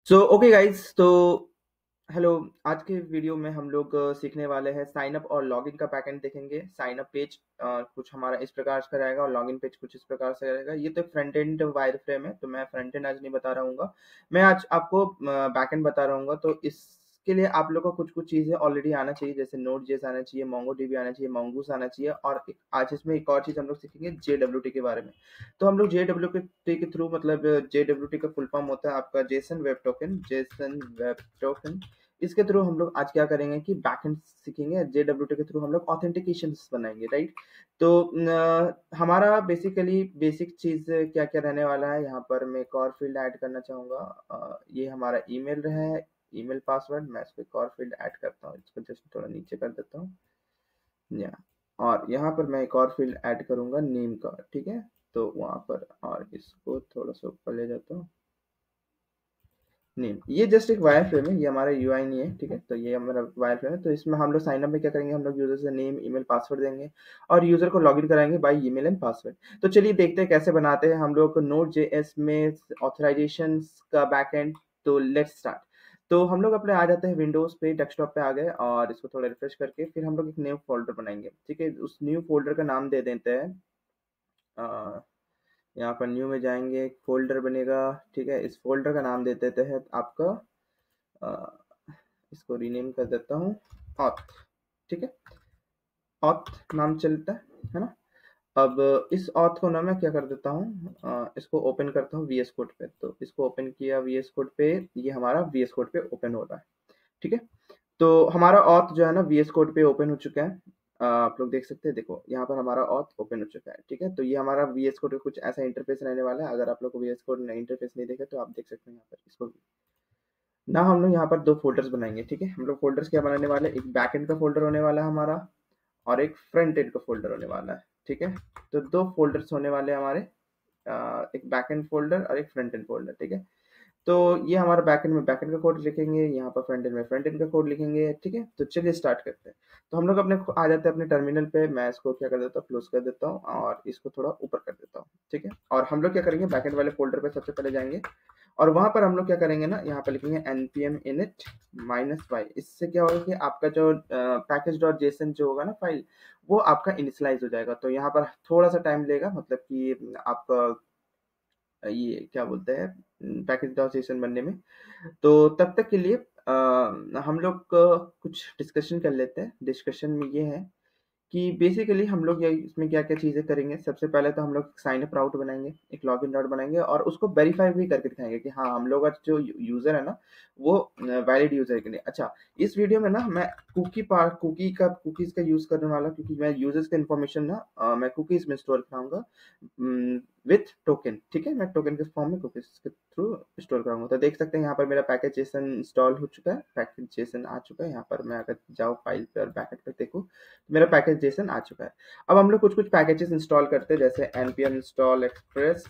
So okay guys, तो hello. आज के वीडियो में हम लोग सीखने वाले हैं साइन अप और लॉगिन का बैकएंड देखेंगे। साइन अप पेज कुछ हमारा इस प्रकार से रहेगा और लॉगिन पेज कुछ इस प्रकार से रहेगा। ये तो फ्रंट एंड वायर फ्रेम है, तो मैं फ्रंट एंड आज नहीं बता रहा हूँ। मैं आज आपको बैकएंड बता रहा हूँ। तो इसके लिए आप लोग को कुछ कुछ चीज़ें ऑलरेडी आना चाहिए, जैसे नोड जेएस आना चाहिए, मोंगोडीबी आना चाहिए, mongoose आना चाहिए, और आज इसमें एक और चीज़ हम लोग सीखेंगे जेडब्ल्यूटी के बारे में। तो हम लोग जेडब्ल्यूटी के थ्रू, मतलब जेडब्ल्यूटी का फुल फॉर्म होता है आपका Jason web token. Jason web token, इसके थ्रू हम लोग आज क्या करेंगे कि बैकएंड सीखेंगे। जेडब्ल्यूटी के थ्रू हम लोग ऑथेंटिकेशन बनाएंगे, राइट। तो हमारा बेसिकली बेसिक चीज क्या क्या रहने वाला है, यहाँ पर मैं एक और फील्ड ऐड करना चाहूंगा। ये हमारा ईमेल है, ईमेल पासवर्ड। मैं इसको एक और फील्ड ऐड करता हूँ, इसको जस्ट थोड़ा नीचे कर देता हूँ या और यहाँ पर मैं एक और फील्ड ऐड करूंगा नेम का, ठीक है। तो वहां पर, और इसको थोड़ा सा ऊपर ले जाता हूँ। नेम, ये जस्ट एक वायर फ्रेम है, ये हमारा यूआई नहीं है, ठीक है। तो ये हमारा वायर फ्रेम है। तो इसमें हम लोग साइन अप में क्या करेंगे, हम लोग यूजर से नेम, ईमेल, पासवर्ड देंगे और यूजर को लॉगिन कराएंगे बाय ईमेल एंड पासवर्ड। तो चलिए देखते हैं कैसे बनाते हैं हम लोग नोड जेएस में ऑथराइजेशन का बैकएंड। तो लेट्स स्टार्ट। तो हम लोग अपने आ जाते हैं विंडोज पे, डेस्कटॉप पे आ गए, और इसको थोड़ा रिफ्रेश करके फिर हम लोग एक न्यू फोल्डर बनाएंगे, ठीक है। उस न्यू फोल्डर का नाम दे देते हैं, यहाँ पर न्यू में जाएंगे, एक फोल्डर बनेगा, ठीक है। इस फोल्डर का नाम दे देते हैं आपका, अ, इसको रीनेम कर देता हूँ ऑथ, ठीक है। ऑथ नाम चलता है ना। अब इस ऑथ को ना मैं क्या कर देता हूँ, इसको ओपन करता हूँ वीएस कोड पे। तो इसको ओपन किया वीएस कोड पे, ये हमारा वीएस कोड पे ओपन हो रहा है, ठीक है। तो हमारा ऑथ जो है ना वीएस कोड पे ओपन हो चुका है। आप लोग देख सकते हैं, देखो यहाँ पर हमारा ऑथ ओपन हो चुका है, ठीक है। तो ये हमारा वीएस कोड का कुछ ऐसा इंटरफेस रहने वाला है। अगर आप लोग को वीएस कोड इंटरफेस नहीं देखा तो आप देख सकते हैं यहाँ पर इसको ना। हम लोग यहाँ पर दो फोल्डर्स बनाएंगे, ठीक है। हम लोग फोल्डर्स क्या बनाने वाले हैं, एक बैक एंड का फोल्डर होने वाला है हमारा, और एक फ्रंट एंड का फोल्डर होने वाला है, ठीक है। तो दो फोल्डर्स होने वाले हैं हमारे, एक बैक एंड फोल्डर और एक फ्रंट एंड फोल्डर, ठीक है। तो ये हमारा बैकएंड में बैकएंड का कोड लिखेंगे, यहाँ पर फ्रंट एंड में फ्रंट एंड का कोड लिखेंगे, ठीक है। तो चलिए स्टार्ट करते हैं। तो हम लोग अपने आ जाते हैं अपने टर्मिनल पे। मैं इसको क्या कर देता हूँ, क्लोज कर देता हूँ और इसको थोड़ा ऊपर कर देता हूँ, ठीक है। और हम लोग क्या करेंगे, बैकएंड वाले फोल्डर पे सबसे पहले जाएंगे, और वहां पर हम लोग क्या करेंगे ना, यहाँ पर लिखेंगे npm init -y। इससे क्या होगा कि आपका जो पैकेज डॉट जेसन जो होगा ना फाइल, वो आपका इनिशियलाइज हो जाएगा। तो यहाँ पर थोड़ा सा टाइम लेगा, मतलब कि आपका ये क्या बोलते हैं पैकेज डॉट जेसन बनने में। तो तब तक के लिए हम लोग कुछ डिस्कशन कर लेते हैं। डिस्कशन में ये है कि बेसिकली हम लोग ये इसमें क्या-क्या चीज़ें करेंगे। सबसे पहले तो हम लोग साइन अप राउट बनाएँगे, एक लॉगिन राउट बनाएँगे और उसको वेरीफाई भी करके दिखाएँगे कि हाँ, हम लोग का जो यूज़र है ना, वो वैलिड यूज़र है कि नहीं। अच्छा, इस वीडियो में ना मैं कुकीज़ का यूज़ करने वाला हूँ, क्योंकि मैं यूज़र्स का इन्फॉर्मेशन ना मैं कुकीज़ में स्टोर कराऊँगा विथ टोकन, ठीक है। मैं टोकन के फॉर्म में कुकीज़ के थ्रू स्टोर कराऊँगा। तो देख सकते हैं यहाँ पर मेरा पैकेज जेसन इंस्टॉल हो चुका है, पैकेज जेसन आ चुका है। यहाँ पर मैं अगर जाऊँ फाइल पे और बैकएंड पे देखूँ, मेरा पैकेज जेसन आ चुका है। अब हम लोग कुछ कुछ पैकेजेस इंस्टॉल करते हैं, जैसे npm install express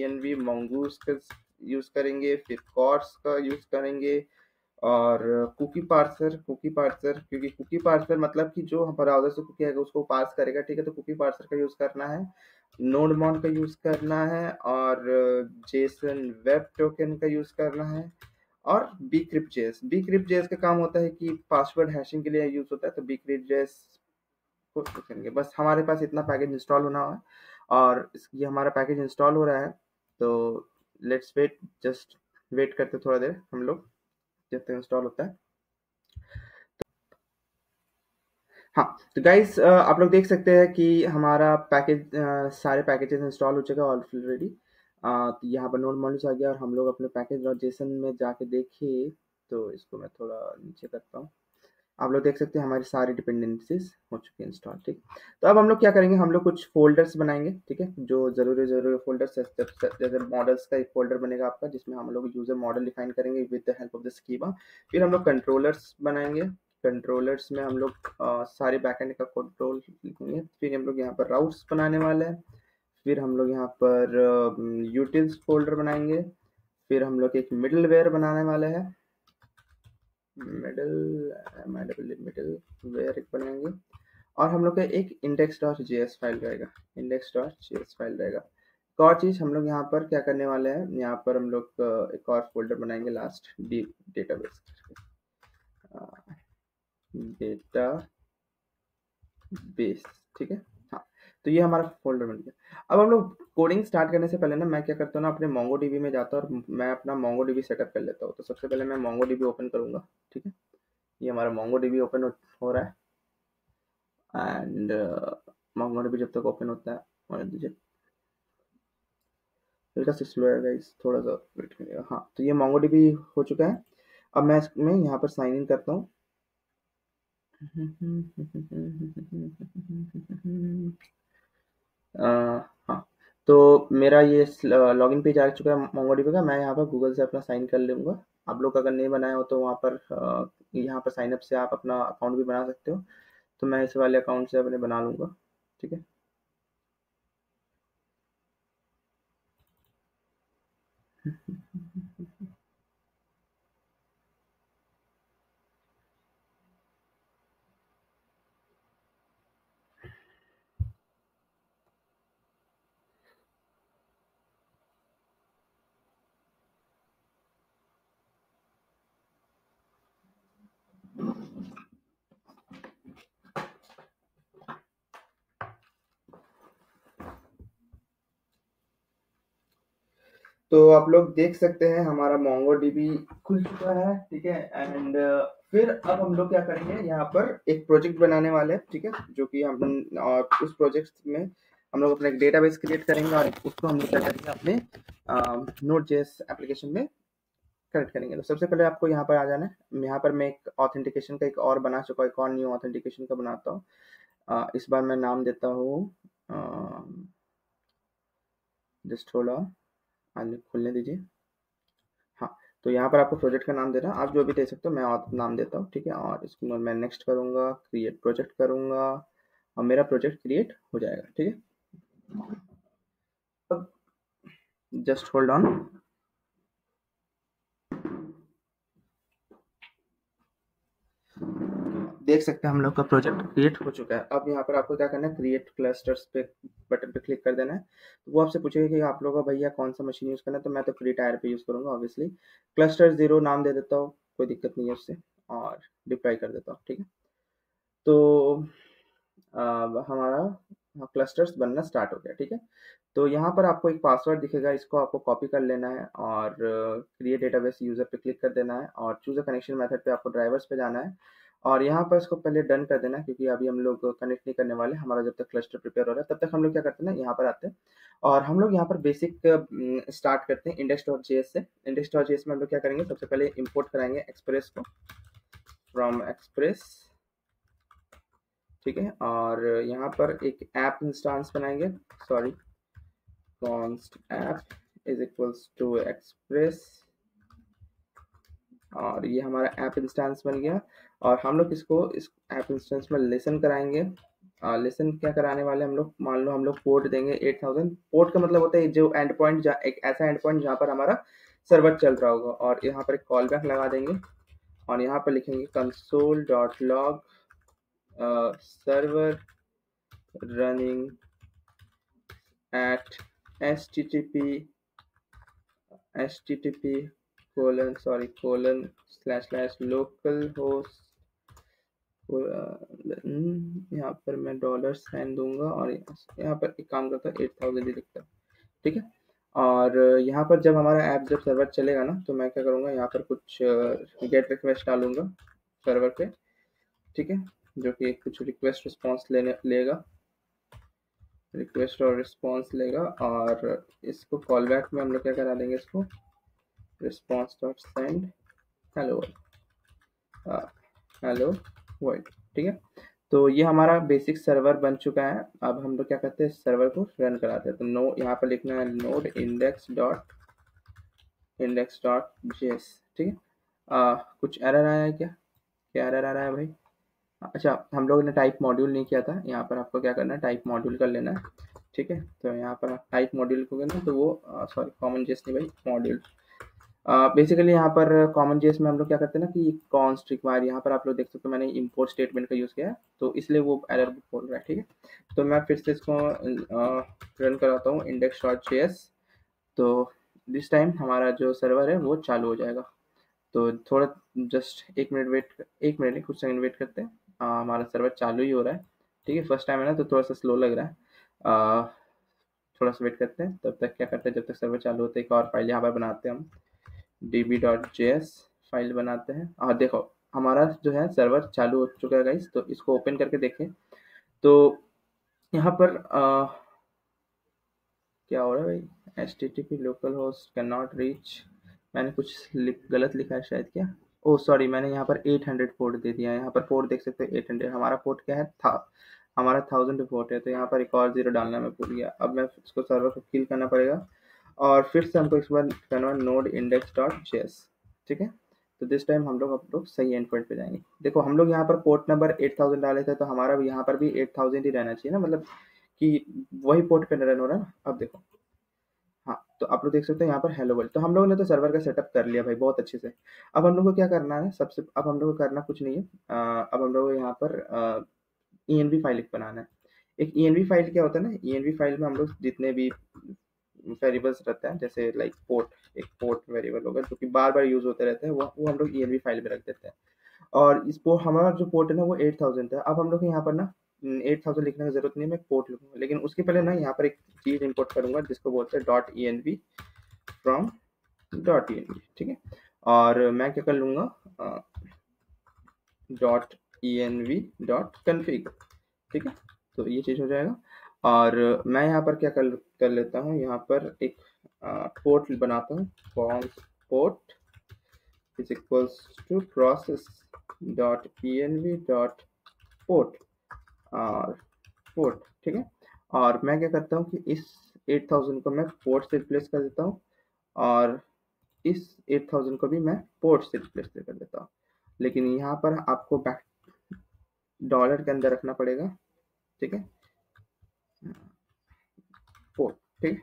.env mongoose का यूज करेंगे, फिर कॉर्स का यूज करेंगे, और कुकी पार्सर, क्योंकि कुकी पार्सर मतलब कि जो ब्राउजर से कुकी आएगा उसको पार्स करेगा, ठीक है। तो कुकी पार्सर का यूज करना है, नोडमॉन का यूज करना है, और जेसन वेब टोकन का यूज करना है, और bcrypt.js का काम होता है कि पासवर्ड हैशिंग के लिए यूज होता है। तो bcrypt.js को करेंगे। बस हमारे पास इतना पैकेज इंस्टॉल होना है, और ये हमारा पैकेज इंस्टॉल हो रहा है। तो लेट्स वेट, जस्ट वेट करते थोड़ा देर हम लोग, जब तक इंस्टॉल होता है। हाँ, तो गाइस आप लोग देख सकते हैं कि हमारा पैकेज सारे पैकेजेस इंस्टॉल हो चुका है ऑलरेडी। तो यहाँ पर नोड मॉड्यूल्स आ गया, और हम लोग अपने पैकेज डॉट जेसन में जाके देखिए। तो इसको मैं थोड़ा नीचे करता हूँ। आप लोग देख सकते हैं हमारी सारी डिपेंडेंसीज हो चुकी है इंस्टॉल, ठीक। तो अब हम लोग क्या करेंगे, हम लोग कुछ फोल्डर्स बनाएंगे, ठीक है। जो जरूरी फोल्डर्स, जैसे मॉडल्स का एक फोल्डर बनेगा आपका, जिसमें हम लोग यूजर मॉडल डिफाइन करेंगे with the help of the schema. फिर हम लोग कंट्रोलर्स बनाएंगे, कंट्रोलर्स में हम लोग सारे बैकएंड का कंट्रोल लिखेंगे। फिर हम लोग यहाँ पर राउट्स बनाने वाले हैं। फिर हम लोग यहाँ पर यूटिल्स फोल्डर बनाएंगे। फिर हम लोग एक मिडलवेयर बनाने वाले हैं, मिडल वेयर एक बनाएंगे। और हम लोग का एक index.js फाइल रहेगा, index.js फाइल रहेगा। एक और चीज़ हम लोग यहाँ पर क्या करने वाले हैं, यहाँ पर हम लोग एक और फोल्डर बनाएंगे लास्ट, डेटाबेस, डेटा बेस, ठीक है। हाँ, तो ये हमारा फोल्डर बन गया। अब हम लोग कोडिंग स्टार्ट करने से पहले ना मैं क्या करता हूँ ना, अपने MongoDB में जाता हूँ और मैं अपना MongoDB सेटअप कर लेता हूँ। तो सबसे पहले मैं MongoDB ओपन करूँगा, ठीक है। ये हमारा MongoDB ओपन हो रहा है एंड MongoDB जब तक ओपन होता है, और दीजिए हल्का सा स्लो है गाइस, थोड़ा सा वेट करिएगा। हाँ, तो ये MongoDB हो चुका है। अब मैं इसमें यहाँ पर साइन इन करता हूँ। हाँ, तो मेरा ये लॉगिन पेज आ चुका है MongoDB का। मैं यहाँ पर गूगल से अपना साइन कर लूँगा। आप लोग अगर नहीं बनाया हो तो वहाँ पर यहाँ पर साइनअप से आप अपना अकाउंट भी बना सकते हो। तो मैं इस वाले अकाउंट से अपने बना लूँगा, ठीक है। तो आप लोग देख सकते हैं हमारा MongoDB खुल चुका है, ठीक है। एंड फिर अब हम लोग क्या करेंगे, यहाँ पर एक प्रोजेक्ट बनाने वाले हैं, ठीक है, जो कि हम और उस प्रोजेक्ट में हम लोग अपना एक डेटाबेस क्रिएट करेंगे और उसको हम लोग क्या करेंगे अपने Node.js एप्लीकेशन में कनेक्ट करेंगे। तो सबसे पहले आपको यहाँ पर आ जाना है। यहाँ पर मैं एक ऑथेंटिकेशन का एक और बना चुका हूँ, एक और न्यू ऑथेंटिकेशन का बनाता हूँ। इस बार मैं नाम देता हूँ, जस्ट होल्ड ऑन, आगे खुलने दीजिए। हाँ, तो यहाँ पर आपको प्रोजेक्ट का नाम देना, आप जो भी दे सकते हो, मैं और नाम देता हूँ, ठीक है। और इसको मैं नेक्स्ट करूँगा, क्रिएट प्रोजेक्ट करूँगा और मेरा प्रोजेक्ट क्रिएट हो जाएगा, ठीक है। अब जस्ट होल्ड ऑन। देख सकते हैं हम लोग का प्रोजेक्ट क्रिएट हो चुका है। अब यहाँ पर आपको क्या करना है, क्रिएट क्लस्टर्स पे बटन पे क्लिक कर देना है। तो वो आपसे पूछेगा कि आप लोगों का भैया कौन सा मशीन यूज़ करना है। तो मैं तो फ्री टायर पे यूज़ करूँगा ऑब्वियसली। क्लस्टर 0 नाम दे देता हूँ, कोई दिक्कत नहीं है उससे, और डिप्लॉय कर देता हूँ, ठीक है। तो हमारा क्लस्टर्स बनना स्टार्ट हो गया, ठीक है। तो यहाँ पर आपको एक पासवर्ड दिखेगा, इसको आपको कॉपी कर लेना है और क्रिएट डेटाबेस यूज़र पे क्लिक कर देना है और चूज़ अ कनेक्शन मेथड पे आपको ड्राइवर्स पे जाना है और यहाँ पर इसको पहले डन कर देना है, क्योंकि अभी हम लोग कनेक्ट नहीं करने वाले। हमारा जब तक क्लस्टर प्रिपेयर हो रहा है तब तक हम लोग क्या करते हैं ना, यहाँ पर आते हैं और हम लोग यहाँ पर बेसिक स्टार्ट करते हैं index.js से। index.js में हम लोग क्या करेंगे, सबसे पहले इम्पोर्ट कराएंगे एक्सप्रेस को फ्रॉम एक्सप्रेस, ठीक है। और यहाँ पर एक ऐप इंस्टेंस बनाएंगे, sorry, const app is equals to express, और ये हमारा ऐप इंस्टेंस बन गया। और हम लोग इसको इस ऐप इंस्टेंस में लिसन कराएंगे। लिसन क्या कराने वाले हम लोग, मान लो हम लोग पोर्ट देंगे 8000। पोर्ट का मतलब होता है जो एंड पॉइंट, एक ऐसा एंड पॉइंट जहाँ पर हमारा सर्वर चल रहा होगा, और यहाँ पर एक कॉल बैक लगा देंगे और यहाँ पर लिखेंगे console.log server running at http :// यहाँ पर मैं डॉलर साइन दूंगा और यहाँ पर एक काम करता है 8000 ही लिखता है, ठीक है। और यहाँ पर जब हमारा ऐप जब सर्वर चलेगा ना, तो मैं क्या करूँगा, यहाँ पर कुछ गेट रिक्वेस्ट डालूंगा सर्वर पे, ठीक है, जो कि कुछ रिक्वेस्ट रिस्पॉन्स लेगा, रिक्वेस्ट और रिस्पॉन्स लेगा। और इसको कॉल बैक में हम लोग क्या करा देंगे, इसको response dot send hello hello world, ठीक है। तो ये हमारा बेसिक सर्वर बन चुका है। अब हम लोग क्या करते हैं, सर्वर को रन कराते हैं। तो नो, यहाँ पर लिखना है नोड index.js, ठीक है। कुछ एरर आया है क्या, क्या एरर आ रहा है भाई? अच्छा, हम लोग ने टाइप मॉड्यूल नहीं किया था। यहाँ पर आपको क्या करना है, टाइप मॉड्यूल कर लेना है, ठीक है। तो यहाँ पर आप टाइप मॉड्यूल को करना, तो वो सॉरी कॉमन जेस नहीं भाई, मॉड्यूल। बेसिकली यहाँ पर कॉमन जेएस में हम लोग क्या करते हैं ना कि कॉन्स्ट रिक्वायर, यहाँ पर आप लोग देख सकते हो मैंने इंपोर्ट स्टेटमेंट का यूज़ किया है, तो इसलिए वो एरर बोल रहा है। ठीक है, तो मैं फिर से इसको रन कराता हूँ इंडेक्स डॉट जेएस। तो दिस टाइम हमारा जो सर्वर है वो चालू हो जाएगा। तो थोड़ा जस्ट 1 मिनट वेट, 1 मिनट नहीं कुछ सेकंड वेट करते हैं। हमारा सर्वर चालू ही हो रहा है। ठीक है, फर्स्ट टाइम है ना तो थोड़ा सा स्लो लग रहा है। थोड़ा सा वेट करते हैं, तब तक क्या करते हैं, जब तक सर्वर चालू होता है एक और फाइल यहाँ पर बनाते हैं हम, db.js फाइल बनाते हैं। और देखो हमारा जो है सर्वर चालू हो चुका है गाइस, तो इसको ओपन करके देखें तो यहाँ पर क्या हो रहा है भाई, http local host can not reach, मैंने कुछ गलत लिखा है शायद क्या। ओह सॉरी, मैंने यहाँ पर 800 पोर्ट दे दिया है। यहाँ पर पोर्ट देख सकते हो 800, हमारा पोर्ट क्या है था, हमारा 1000 पोर्ट है, तो यहाँ पर एक और जीरो डालना मैं भूल गया। अब मैं इसको सर्वर को किल करना पड़ेगा और फिर से हमको इस बार करना है नोड इंडेक्स डॉट जेएस। ठीक है, तो दिस टाइम हम लोग सही एंड पॉइंट पे जाएंगे। देखो हम लोग यहाँ पर पोर्ट नंबर 8000 डाले थे, तो हमारा भी यहाँ पर भी 8000 ही रहना चाहिए ना, मतलब कि वही पोर्ट पे रन हो रहा है ना। अब देखो, हाँ तो आप लोग देख सकते हैं यहाँ पर हेलो वर्ल्ड, तो हम लोगों ने तो सर्वर का सेटअप कर लिया भाई बहुत अच्छे से। अब हम लोग को क्या करना है, सबसे अब हम लोग को करना कुछ नहीं है। अब हम लोग को यहाँ पर env फाइल एक बनाना है। एक env फाइल क्या होता है ना, env फाइल में हम लोग जितने भी वेरिएबल्स रहता है, जैसे लाइक पोर्ट, एक पोर्ट वेरिएबल होगा जो कि बार बार यूज होते रहते हैं, वो हम लोग env फाइल में रख देते हैं। और इस पोर्ट, हमारा जो पोर्ट है ना वो 8000 था। अब हम लोग यहाँ पर ना 8000 लिखने की जरूरत नहीं है, मैं पोर्ट लिखूंगा, लेकिन उसके पहले ना यहाँ पर एक चीज इंपोर्ट करूंगा जिसको बोलते हैं dot env from dot env। ठीक है, और मैं क्या कर लूंगा डॉट env डॉट config। ठीक है, तो ये चीज हो जाएगा। और मैं यहाँ पर क्या कर लेता हूँ, यहाँ पर एक पोर्ट बनाता हूँ, const port is equals to process dot env dot port और पोर्ट। ठीक है, और मैं क्या करता हूँ कि इस 8000 को मैं पोर्ट से रिप्लेस कर देता हूँ और इस 8000 को भी मैं पोर्ट से रिप्लेस कर देता हूँ। लेकिन यहाँ पर आपको बैक डॉलर के अंदर रखना पड़ेगा। ठीक है, पोर्ट। ठीक है,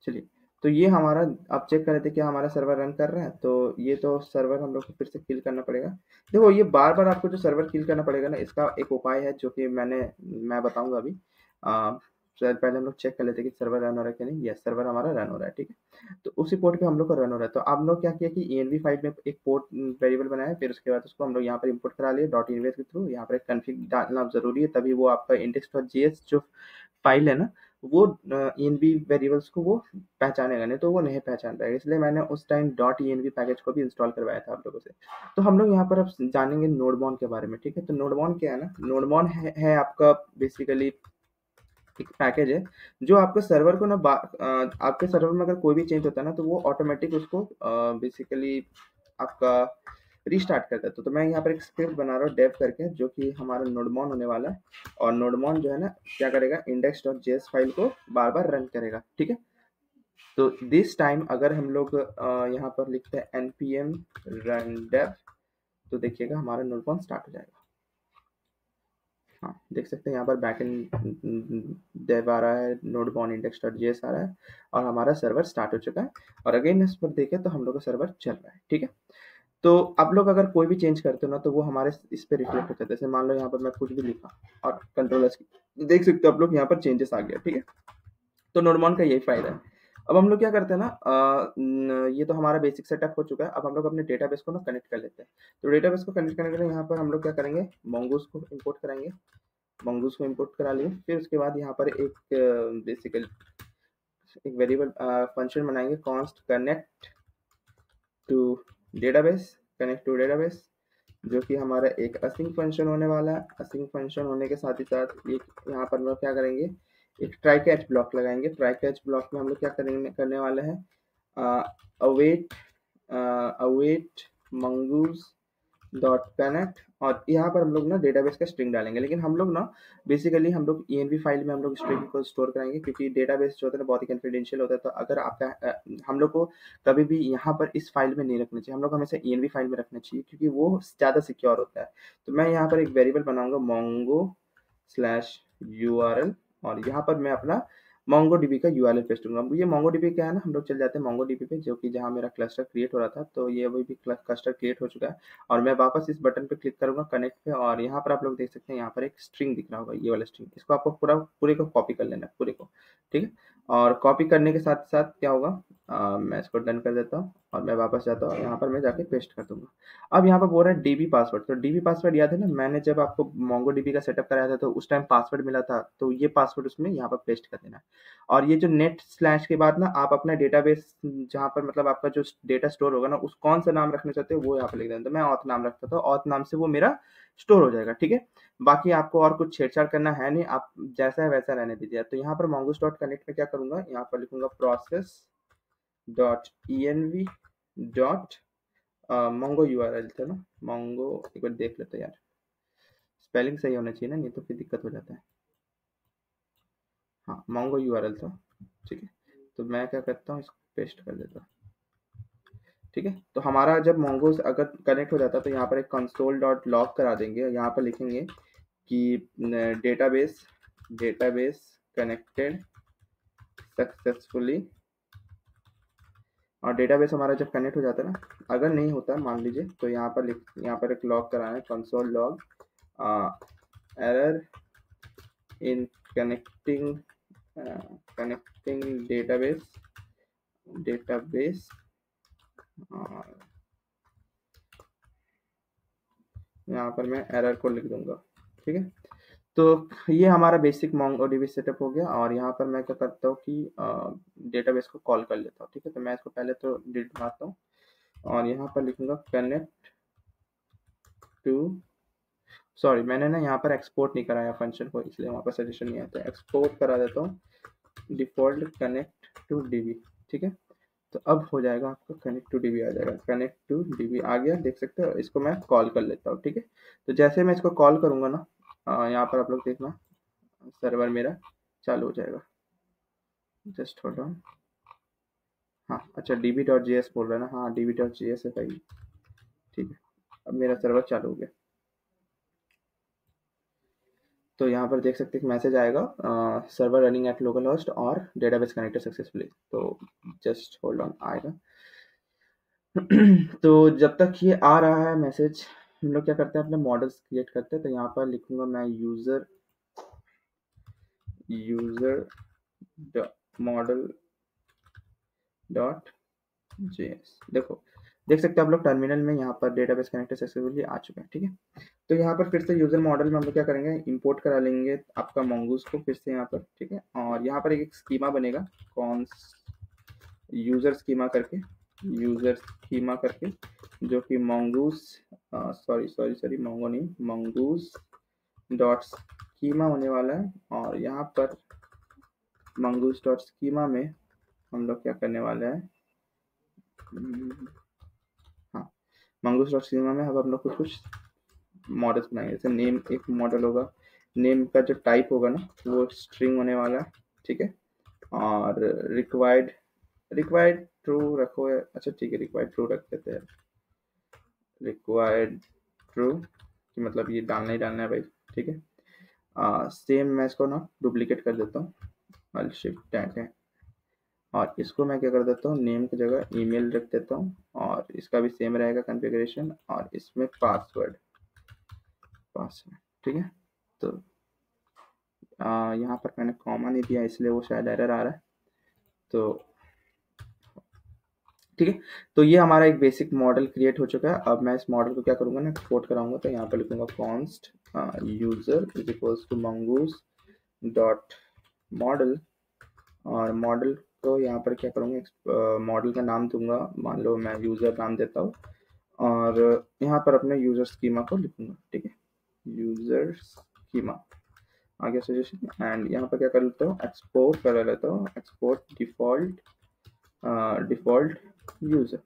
चलिए, तो ये हमारा, आप चेक कर रहे थे क्या हमारा सर्वर रन कर रहा है, तो ये तो सर्वर हम लोग को फिर से किल करना पड़ेगा। देखो ये बार बार आपको जो सर्वर किल करना पड़ेगा ना, इसका एक उपाय है जो कि मैं बताऊंगा अभी। शायद पहले हम लोग चेक कर लेते हैं कि सर्वर रन हो रहा है कि नहीं। यस, सर्वर हमारा रन हो रहा है। ठीक है, तो उसी पोर्ट पे हम लोग का रन हो रहा है। तो आप लोग क्या किया कि env फाइल में एक पोर्ट वेरिएबल बनाया, फिर उसके बाद उसको हम लोग यहाँ पर इंपोर्ट करा लिए डॉट env के थ्रू। यहाँ पर एक कन्फिग डालना जरूरी है, तभी वो आपका इंडेक्स डॉट जेएस जो फाइल है ना, वो env वेरिएबल्स को वो पहचानेगा, नहीं तो वो नहीं पहचान पाएगा। इसलिए मैंने उस टाइम डॉट env पैकेज को भी इंस्टॉल करवाया था आप लोगों से। तो हम लोग यहाँ पर अब जानेंगे नोडमॉन के बारे में। ठीक है, तो नोडमॉन क्या है ना, नोडमॉन है आपका बेसिकली एक पैकेज है जो आपके सर्वर को ना आपके सर्वर में अगर कोई भी चेंज होता है ना, तो वो ऑटोमेटिक उसको बेसिकली आपका रीस्टार्ट करता है। तो मैं यहाँ पर एक स्क्रिप्ट बना रहा हूँ डेव करके, जो कि हमारा नोडमॉन होने वाला है। और नोडमॉन जो है ना क्या करेगा, इंडेक्स डॉट जेएस फाइल को बार बार रन करेगा। ठीक है, तो दिस टाइम अगर हम लोग यहाँ पर लिखते हैं npm run dev, तो देखिएगा हमारा नोडमॉन स्टार्ट हो जाएगा। हाँ देख सकते हैं यहाँ पर बैकएंड डेव आ रहा है, नोडमॉन इंडेक्स डॉट जेएस आ रहा है और हमारा सर्वर स्टार्ट हो चुका है। और अगेन इस पर देखें तो हम लोग का सर्वर चल रहा है। ठीक है, तो आप लोग अगर कोई भी चेंज करते हो ना, तो वो हमारे इस पे रिफ्लेक्ट होता है। जैसे मान लो यहाँ पर मैं कुछ भी लिखा और कंट्रोल देख सकते हो आप लोग यहाँ पर चेंजेस आ गया। ठीक है, तो नोडमॉन का यही फायदा है। अब हम लोग क्या करते हैं ना, ये तो हमारा बेसिक सेटअप हो चुका है। अब हम लोग अपने डेटाबेस को ना कनेक्ट कर लेते हैं। तो डेटाबेस को कनेक्ट करने के लिए यहाँ पर हम लोग क्या करेंगे, mongoose को इंपोर्ट कराएंगे। mongoose को इंपोर्ट करा लिए, फिर उसके बाद यहाँ पर एक बेसिकली एक वेरिएबल फंक्शन बनाएंगे, const connect to database, connect to database, जो कि हमारा एक असिंक फंक्शन होने वाला है। असिंक फंक्शन होने के साथ ही साथ एक यहाँ पर हम लोग क्या करेंगे, एक ट्राई कैच ब्लॉक लगाएंगे। ट्राई कैच ब्लॉक में हम लोग क्या करने वाले हैं, await await mongoose dot connect, और यहाँ पर हम लोग ना डेटाबेस का स्ट्रिंग डालेंगे। लेकिन हम लोग ना बेसिकली हम लोग env फाइल में हम लोग स्ट्रिंग को स्टोर कराएंगे, क्योंकि डेटाबेस जो होता है ना बहुत ही कॉन्फिडेंशियल होता है। तो अगर आपका हम लोग को कभी भी यहाँ पर इस फाइल में नहीं रखना चाहिए, हम लोग हमेशा env फाइल में रखना चाहिए, क्योंकि वो ज़्यादा सिक्योर होता है। तो मैं यहाँ पर एक वेरिएबल बनाऊंगा mongo /url, और यहाँ पर मैं अपना MongoDB का यूआरएल पेस्ट करूँगा। ये MongoDB क्या है ना, हम लोग चल जाते हैं MongoDB पे, जो कि जहाँ मेरा क्लस्टर क्रिएट हो रहा था। तो ये अभी भी क्लस्टर क्रिएट हो चुका है और मैं वापस इस बटन पे क्लिक करूँगा कनेक्ट पे, और यहाँ पर आप लोग देख सकते हैं यहाँ पर एक स्ट्रिंग दिख रहा होगा, ये वाला स्ट्रिंग। इसको आपको पूरे को कॉपी कर लेना है, पूरे को, ठीक है। और कॉपी करने के साथ साथ क्या होगा, मैं इसको डन कर देता हूँ और मैं वापस जाता हूँ, यहाँ पर मैं जाके पेस्ट कर दूंगा। अब यहाँ पर बोल रहा है डीबी पासवर्ड। तो डीबी पासवर्ड याद है ना, मैंने जब आपको MongoDB का सेटअप कराया था तो उस टाइम पासवर्ड मिला था, तो ये पासवर्ड उसमें यहाँ पर पेस्ट कर देना है। और ये जो नेट स्लैश के बाद ना आप अपना डेटाबेस जहाँ पर मतलब आपका जो डेटा स्टोर होगा ना, उस कौन सा नाम रखना चाहते हो वो यहाँ पर लिख देना। तो मैं ऑथ नाम रखता था, ऑथ नाम से वो मेरा स्टोर हो जाएगा, ठीक है। बाकी आपको और कुछ छेड़छाड़ करना है नहीं, आप जैसा है वैसा रहने दीजिए। तो यहाँ पर mongoose डॉट कनेक्ट में क्या करूंगा, यहाँ पर लिखूंगा process.env डॉट mongo URL था ना, mongo, एक बार देख लेते हैं यार, स्पेलिंग सही होना चाहिए ना, नहीं तो फिर दिक्कत हो जाता है। हाँ, mongo URL था, ठीक है। तो मैं क्या करता हूँ, इसको पेस्ट कर देता हूँ, ठीक है। तो हमारा जब mongoose अगर कनेक्ट हो जाता है तो यहाँ पर एक console.log करा देंगे, यहाँ पर लिखेंगे कि डेटाबेस कनेक्टेड सक्सेसफुली। और डेटाबेस हमारा जब कनेक्ट हो जाता है ना, अगर नहीं होता मान लीजिए, तो यहाँ पर एक लॉग कराना है, console log error in connecting database. यहाँ पर मैं एरर को लिख दूंगा, ठीक है। तो ये हमारा बेसिक MongoDB सेटअप हो गया। और यहाँ पर मैं क्या करता हूँ कि डेटाबेस को कॉल कर लेता हूँ, ठीक है। तो मैं इसको पहले तो डिलीट मारता हूँ और यहाँ पर लिखूंगा कनेक्ट टू, सॉरी मैंने ना यहाँ पर एक्सपोर्ट नहीं कराया फंक्शन को, इसलिए वहाँ पर सजेशन नहीं आता है। एक्सपोर्ट करा देता हूँ डिफॉल्ट कनेक्ट टू डीबी, ठीक है। तो अब हो जाएगा आपका कनेक्ट टू डीबी आ जाएगा, कनेक्ट टू डीबी आ गया, देख सकते हो। इसको मैं कॉल कर लेता हूँ, ठीक है। तो जैसे मैं इसको कॉल करूँगा ना, यहाँ पर आप लोग देखना सर्वर मेरा चालू हो जाएगा। Just hold on. हाँ अच्छा, db.js बोल रहा है ना, हाँ db.js है भाई, ठीक है। अब मेरा सर्वर चालू हो गया। तो यहाँ पर देख सकते हैं कि मैसेज आएगा, server running at local host और डेटाबेस कनेक्टेड सक्सेसफुली। तो जस्ट होल्ड ऑन, आएगा। तो जब तक ये आ रहा है मैसेज, हम लोग क्या करते हैं, अपने मॉडल्स क्रिएट करते हैं। तो यहाँ पर लिखूंगा मैं यूजर मॉडल डॉट जेएस। देखो देख सकते हैं आप लोग टर्मिनल में, यहाँ पर डेटाबेस कनेक्टेड सक्सेसफुली आ चुका है, ठीक है। तो यहाँ पर फिर से यूजर मॉडल में हम लोग क्या करेंगे, इंपोर्ट करा लेंगे आपका mongoose को फिर से यहाँ पर, ठीक है। और यहाँ पर एक स्कीमा बनेगा, कौन यूजर स्कीमा करके, जो कि mongoose सॉरी mongo नहीं, mongoose डॉट स्कीमा होने वाला है। और यहाँ पर mongoose डॉट स्कीमा में हम लोग क्या करने वाले हैं, हाँ mongoose डॉट स्कीमा में अब हम लोग कुछ मॉडल्स बनाएंगे। जैसे नेम एक मॉडल होगा, नेम का जो टाइप होगा ना वो स्ट्रिंग होने वाला है, ठीक है। और रिक्वायर्ड ट्रू रखो, अच्छा ठीक है, रिक्वायर्ड ट्रू रख देते हैं, रिक्वायर्ड ट्रू कि मतलब ये डालना ही डालना है भाई, ठीक है। सेम मैं इसको ना डुप्लीकेट कर देता हूँ, अल्ट शिफ्ट टैग है। और इसको मैं क्या कर देता हूँ, नेम की जगह ईमेल रख देता हूँ, और इसका भी सेम रहेगा कॉन्फ़िगरेशन, और इसमें पासवर्ड, ठीक है। तो यहाँ पर मैंने कॉमा नहीं दिया इसलिए वो शायद एरर आ रहा है। तो ठीक है, तो ये हमारा एक बेसिक मॉडल क्रिएट हो चुका है। अब मैं इस मॉडल को क्या करूँगा ना, एक्सपोर्ट कराऊंगा। तो यहाँ पर लिखूंगा const user is equals to mongoose dot model. और मॉडल को यहाँ पर क्या करूँगा, मॉडल का नाम दूंगा, मान लो मैं यूज़र नाम देता हूँ। और यहाँ पर अपने यूज़र स्कीमा को लिखूंगा, ठीक है, यूज़र स्कीमा आ गया सजेशन। एंड यहाँ पर क्या कर लेता हूँ, एक्सपोर्ट कर लेता हूँ, एक्सपोर्ट डिफॉल्ट यूज़र,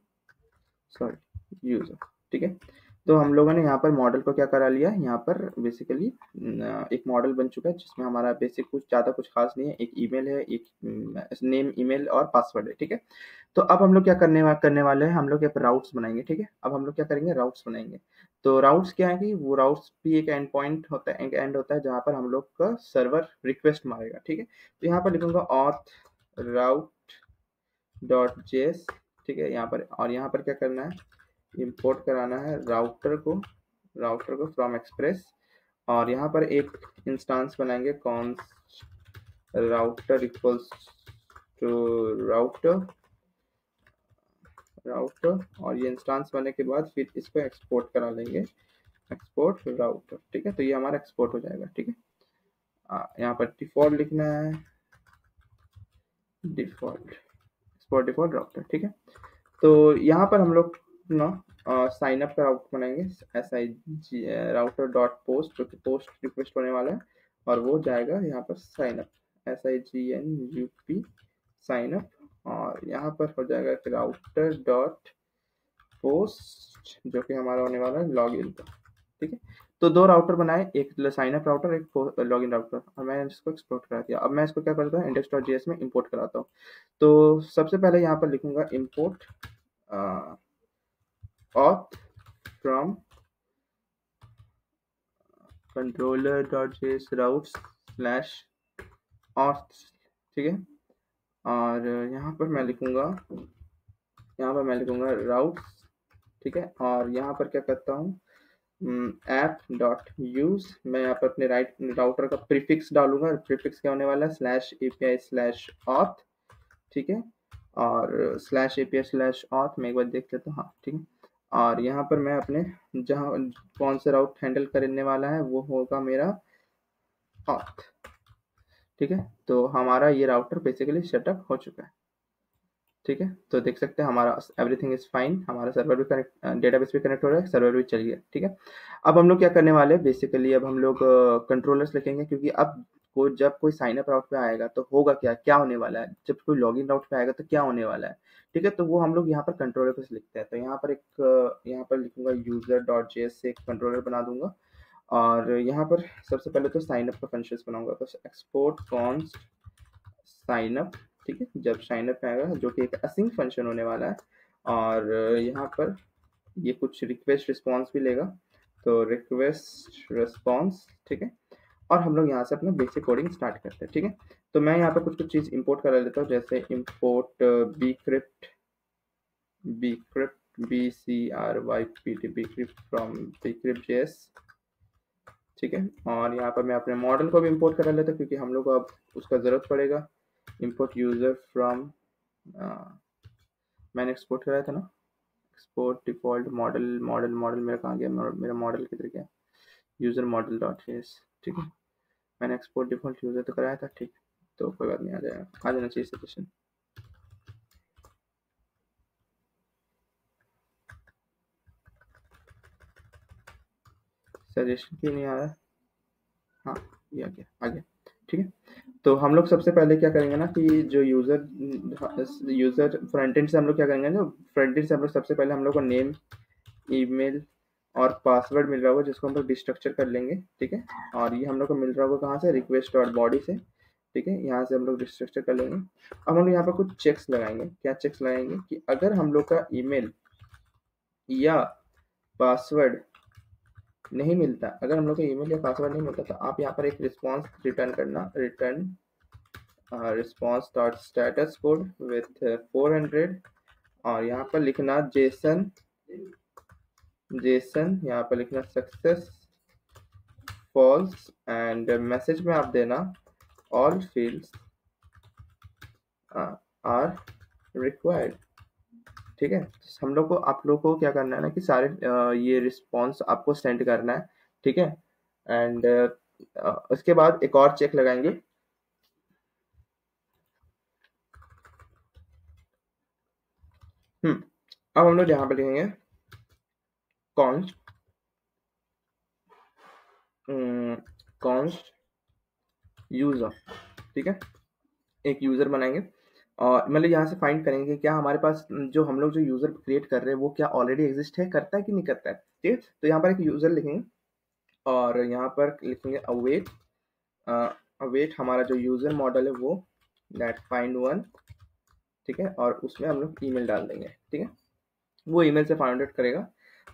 ठीक है। तो हम लोगों ने यहाँ पर मॉडल को क्या करा लिया, यहाँ पर बेसिकली एक मॉडल बन चुका है जिसमें हमारा बेसिक कुछ ज़्यादा कुछ खास नहीं है, एक ईमेल है, एक नेम ईमेल और पासवर्ड है, ठीक है। तो अब हम लोग क्या करने वाले हैं, हम लोग यहाँ पर राउट्स बनाएंगे, ठीक है। अब हम लोग क्या करेंगे, राउट्स बनाएंगे। तो राउट्स क्या है कि वो राउट्स भी एक एंड पॉइंट होता है, एक एंड होता है जहाँ पर हम लोग का सर्वर रिक्वेस्ट मारेगा, ठीक है। तो यहाँ पर लिखूंगा ऑथ राउट डॉट जेएस, ठीक है। यहाँ पर और यहाँ पर क्या करना है, इंपोर्ट कराना है राउटर को फ्रॉम एक्सप्रेस, और यहाँ पर एक इंस्टेंस बनाएंगे const router equals to router router, और ये इंस्टेंस बनने के बाद फिर इसको एक्सपोर्ट करा लेंगे, एक्सपोर्ट राउटर, ठीक है। तो ये हमारा एक्सपोर्ट हो जाएगा, ठीक है। यहाँ पर डिफॉल्ट लिखना है, डिफॉल्ट एक्सपोर्ट डिफॉल्ट राउटर, ठीक है। तो यहाँ पर हम लोग ना साइन अप का राउट बनाएंगे, S I G router dot post, जो कि पोस्ट रिक्वेस्ट होने वाला है, और वो जाएगा यहाँ पर sign up, SIGNUP sign up, और यहाँ पर हो जाएगा राउटर डॉट पोस्ट, जो कि हमारा होने वाला है लॉग इन का, ठीक है। तो दो राउटर बनाए, एक साइन अप राउटर, एक लॉग इन राउटर, और मैं इसको एक्सपोर्ट करा दिया। अब मैं इसको क्या करता हूँ, index.js में इंपोर्ट कराता हूँ। तो सबसे पहले यहाँ पर लिखूंगा import auth from controller.js routes slash auth, ठीक है। और यहाँ पर मैं लिखूंगा routes, ठीक है। और यहाँ पर क्या करता हूँ, ऐप डॉट यूज, मैं यहाँ पर अपने राउटर का प्रीफिक्स डालूंगा, प्रीफिक्स क्या होने वाला है, स्लैश API स्लैश ऑथ, ठीक है। और स्लैश API स्लैश ऑथ मैं एक बार देख लेता हूँ, हाँ ठीक है। और यहाँ पर मैं अपने जहाँ कौन सा राउट हैंडल करने वाला है वो होगा मेरा ऑथ, ठीक है। तो हमारा ये राउटर बेसिकली सेटअप हो चुका है, ठीक है। तो देख सकते हैं हमारा एवरीथिंग इज फाइन, हमारा सर्वर भी कनेक्ट, डेटाबेस भी कनेक्ट हो रहा है, सर्वर भी चल गया, ठीक है। अब हम लोग क्या करने वाले हैं, बेसिकली अब हम लोग कंट्रोलर्स लिखेंगे, क्योंकि अब जब कोई साइन अप राउट पे आएगा तो होगा क्या होने वाला है, जब कोई लॉगिन राउट पे आएगा तो क्या होने वाला है, ठीक है। तो वो हम लोग यहाँ पर कंट्रोलर पे लिखते हैं। तो यहाँ पर यहाँ पर लिखूंगा यूजर डॉट जेएस से एक कंट्रोलर बना दूंगा, और यहाँ पर सबसे पहले तो साइन अप का फंक्शन बनाऊंगा। तो एक्सपोर्ट कॉन्स्ट साइन अप, ठीक है। जब साइन अप आएगा, जो कि एक असिंक फंक्शन होने वाला है, और यहाँ पर ये कुछ रिक्वेस्ट रिस्पॉन्स भी लेगा, तो रिक्वेस्ट रिस्पॉन्स, ठीक है। और हम लोग यहाँ से अपना बेसिक कोडिंग स्टार्ट करते हैं, ठीक है। तो मैं यहाँ पर कुछ कुछ चीज़ इंपोर्ट करा लेता हूँ, जैसे import bcrypt bcrypt from bcrypt.js, ठीक है। और यहाँ पर मैं अपने मॉडल को भी इंपोर्ट करा लेता हूँ, क्योंकि हम लोग को अब उसका ज़रूरत पड़ेगा। इंपोर्ट यूज़र फ्रॉम, मैंने एक्सपोर्ट कराया था ना, एक्सपोर्ट डिफॉल्ट मॉडल मेरा कहाँ गया, मेरा मॉडल किधर गया, यूज़र मॉडल डॉट जेएस, ठीक है। मैंने एक्सपोर्ट डिफॉल्ट यूज़र तो कराया था, ठीक। तो कोई बात नहीं, आ जाएगा, आ जाना चाहिए सजेशन। सजेशन क्यों नहीं आ रहा, हाँ ये आ गया, ठीक है। तो हम लोग सबसे पहले क्या करेंगे ना, कि जो यूज़र फ्रंट एंड से हम लोग क्या करेंगे, जो फ्रंट एंड से हम लोग सबसे पहले हम लोग को नेम ईमेल और पासवर्ड मिल रहा होगा, जिसको हम लोग डिस्ट्रक्चर कर लेंगे, ठीक है। और ये हम लोग को मिल रहा होगा कहाँ से, रिक्वेस्ट डॉट बॉडी से, ठीक है। यहाँ से हम लोग डिस्ट्रक्चर कर लेंगे। अब हम लोग यहाँ पर कुछ चेक्स लगाएंगे, क्या चेक्स लगाएंगे, कि अगर हम लोग का ईमेल या पासवर्ड नहीं मिलता, अगर हम लोग को ईमेल या पासवर्ड नहीं मिलता, तो आप यहाँ पर एक रिस्पॉन्स रिटर्न करना, return response dot status code with 400, और यहाँ पर लिखना जेसन यहाँ पर लिखना सक्सेस फॉल्स, एंड मैसेज में आप देना ऑल फील्ड्स आर रिक्वायर्ड, ठीक है। हम लोग को, आप लोग को क्या करना है ना, कि सारे ये रिस्पॉन्स आपको सेंड करना है, ठीक है। एंड उसके बाद एक और चेक लगाएंगे, अब हम लोग यहाँ पर लिखेंगे कॉन्स्ट कॉन्स्ट यूजर, ठीक है। एक यूजर बनाएंगे, और मतलब यहाँ से फाइंड करेंगे क्या हमारे पास जो हम लोग जो यूज़र क्रिएट कर रहे हैं वो क्या ऑलरेडी एग्जिस्ट है, करता है कि नहीं करता है। ठीक है, तो यहाँ पर एक यूज़र लिखेंगे और यहाँ पर लिखेंगे अवेट। अवेट हमारा जो यूज़र मॉडल है वो दैट फाइंड वन, ठीक है, और उसमें हम लोग ईमेल डाल देंगे। ठीक है, वो ईमेल से फाइंड आउट करेगा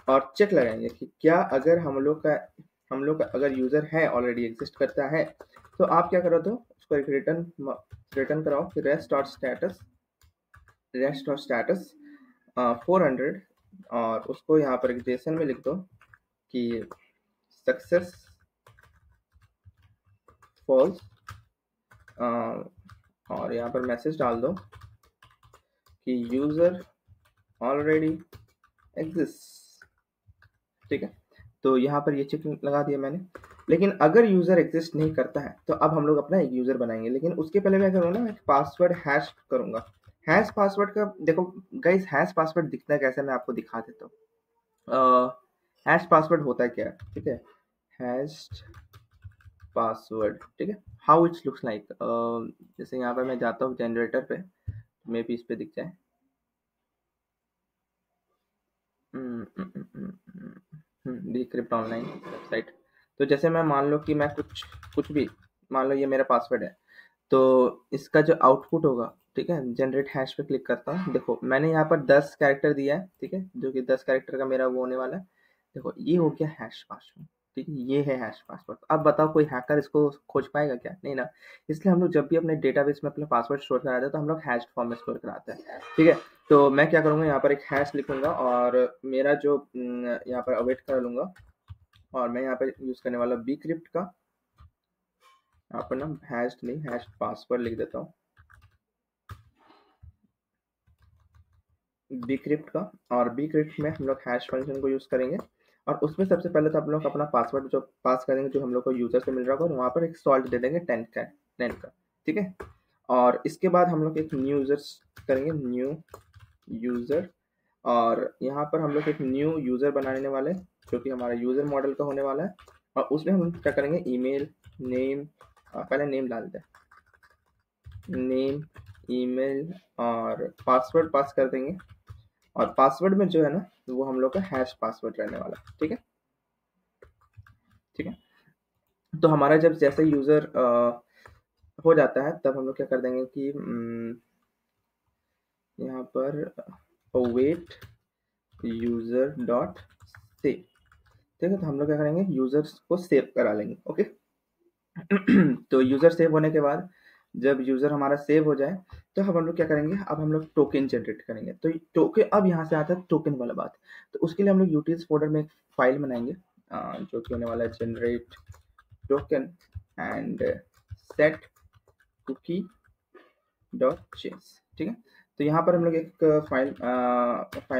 और चेक लगाएंगे कि क्या अगर हम लोग का अगर यूज़र है ऑलरेडी एग्जिस्ट करता है तो आप क्या करो, तो उसको एक रिटर्न कराओ कि रेस्ट और स्टेटस 400, और उसको यहाँ पर एक जेसन में लिख दो कि सक्सेस फॉल्स, और यहाँ पर मैसेज डाल दो कि यूज़र ऑलरेडी एग्जिस्ट। ठीक है, तो यहाँ पर ये चेक लगा दिया मैंने। लेकिन अगर यूज़र एग्जिस्ट नहीं करता है तो अब हम लोग अपना एक यूज़र बनाएंगे, लेकिन उसके पहले मैं करूँगा ना, एक पासवर्ड हैश करूँगा। हैश पासवर्ड का देखो गाइस, हैश पासवर्ड दिखता है कैसे, मैं आपको दिखा देता हूँ। हैश पासवर्ड होता है क्या, ठीक है, हैश पासवर्ड, ठीक है, हाउ इट्स लुक्स लाइक। जैसे यहाँ पर मैं जाता हूँ जनरेटर पे, मे भी इस पे दिख जाए। Decrypt online website. तो जैसे मैं मान लो कि मैं कुछ भी मान लो ये मेरा पासवर्ड है, तो इसका जो आउटपुट होगा, ठीक है, जनरेट हैश पे क्लिक करता हूँ। देखो मैंने यहाँ पर 10 कैरेक्टर दिया है, ठीक है, जो कि 10 कैरेक्टर का मेरा वो होने वाला है। देखो ये हो गया हैश पासवर्ड, ठीक है, ये है हैश पासवर्ड। अब बताओ कोई हैकर इसको खोज पाएगा क्या, नहीं ना। इसलिए हम लोग जब भी अपने डेटाबेस में अपना पासवर्ड स्टोर कराते हैं तो हम लोग हैश फॉर्म में स्टोर कराते हैं। ठीक है, तो मैं क्या करूँगा, यहाँ पर एक हैश लिखूंगा और मेरा जो यहाँ पर अवेट कर लूँगा, और मैं यहाँ पर यूज़ करने वाला bcrypt का, यहाँ पर ना हैश नहीं हैश पासवर्ड लिख देता हूँ, bcrypt का। और bcrypt में हम लोग हैश फंक्शन को यूज़ करेंगे, और उसमें सबसे पहले तो आप लोग अपना पासवर्ड जो पास करेंगे जो हम लोग को यूज़र से मिल रहा होगा, वहाँ पर एक सॉल्ट दे देंगे 10 का। ठीक है, और इसके बाद हम लोग एक न्यू यूज़र करेंगे, न्यू यूज़र, और यहाँ पर हम लोग एक न्यू यूज़र बनाने वाले हैं जो कि हमारा यूज़र मॉडल का होने वाला है। और उसमें हम क्या करेंगे, ईमेल नेम, पहले नेम डाल दें, नेम ईमेल और पासवर्ड पास कर देंगे। और पासवर्ड में जो है ना वो हम लोग का हैश पासवर्ड रहने वाला है। ठीक है, ठीक है, तो हमारा जब जैसे यूज़र हो जाता है तब हम लोग क्या कर देंगे कि यहाँ पर अवेट यूज़र डॉट सेव। ठीक है, तो हम लोग क्या करेंगे, यूज़र्स को सेव करा लेंगे। ओके, तो यूज़र सेव होने के बाद जब यूज़र हमारा सेव हो जाए तो अब हम लोग क्या करेंगे, अब हम लोग टोकन जनरेट करेंगे। तो टोकन, अब यहाँ से आता है टोकन वाला बात। तो उसके लिए हम लोग यूटिल्स फोल्डर में एक फाइल बनाएंगे जो कि होने वाला है generate token and set cookie dot change. ठीक है, तो यहाँ पर हम लोग एक फाइल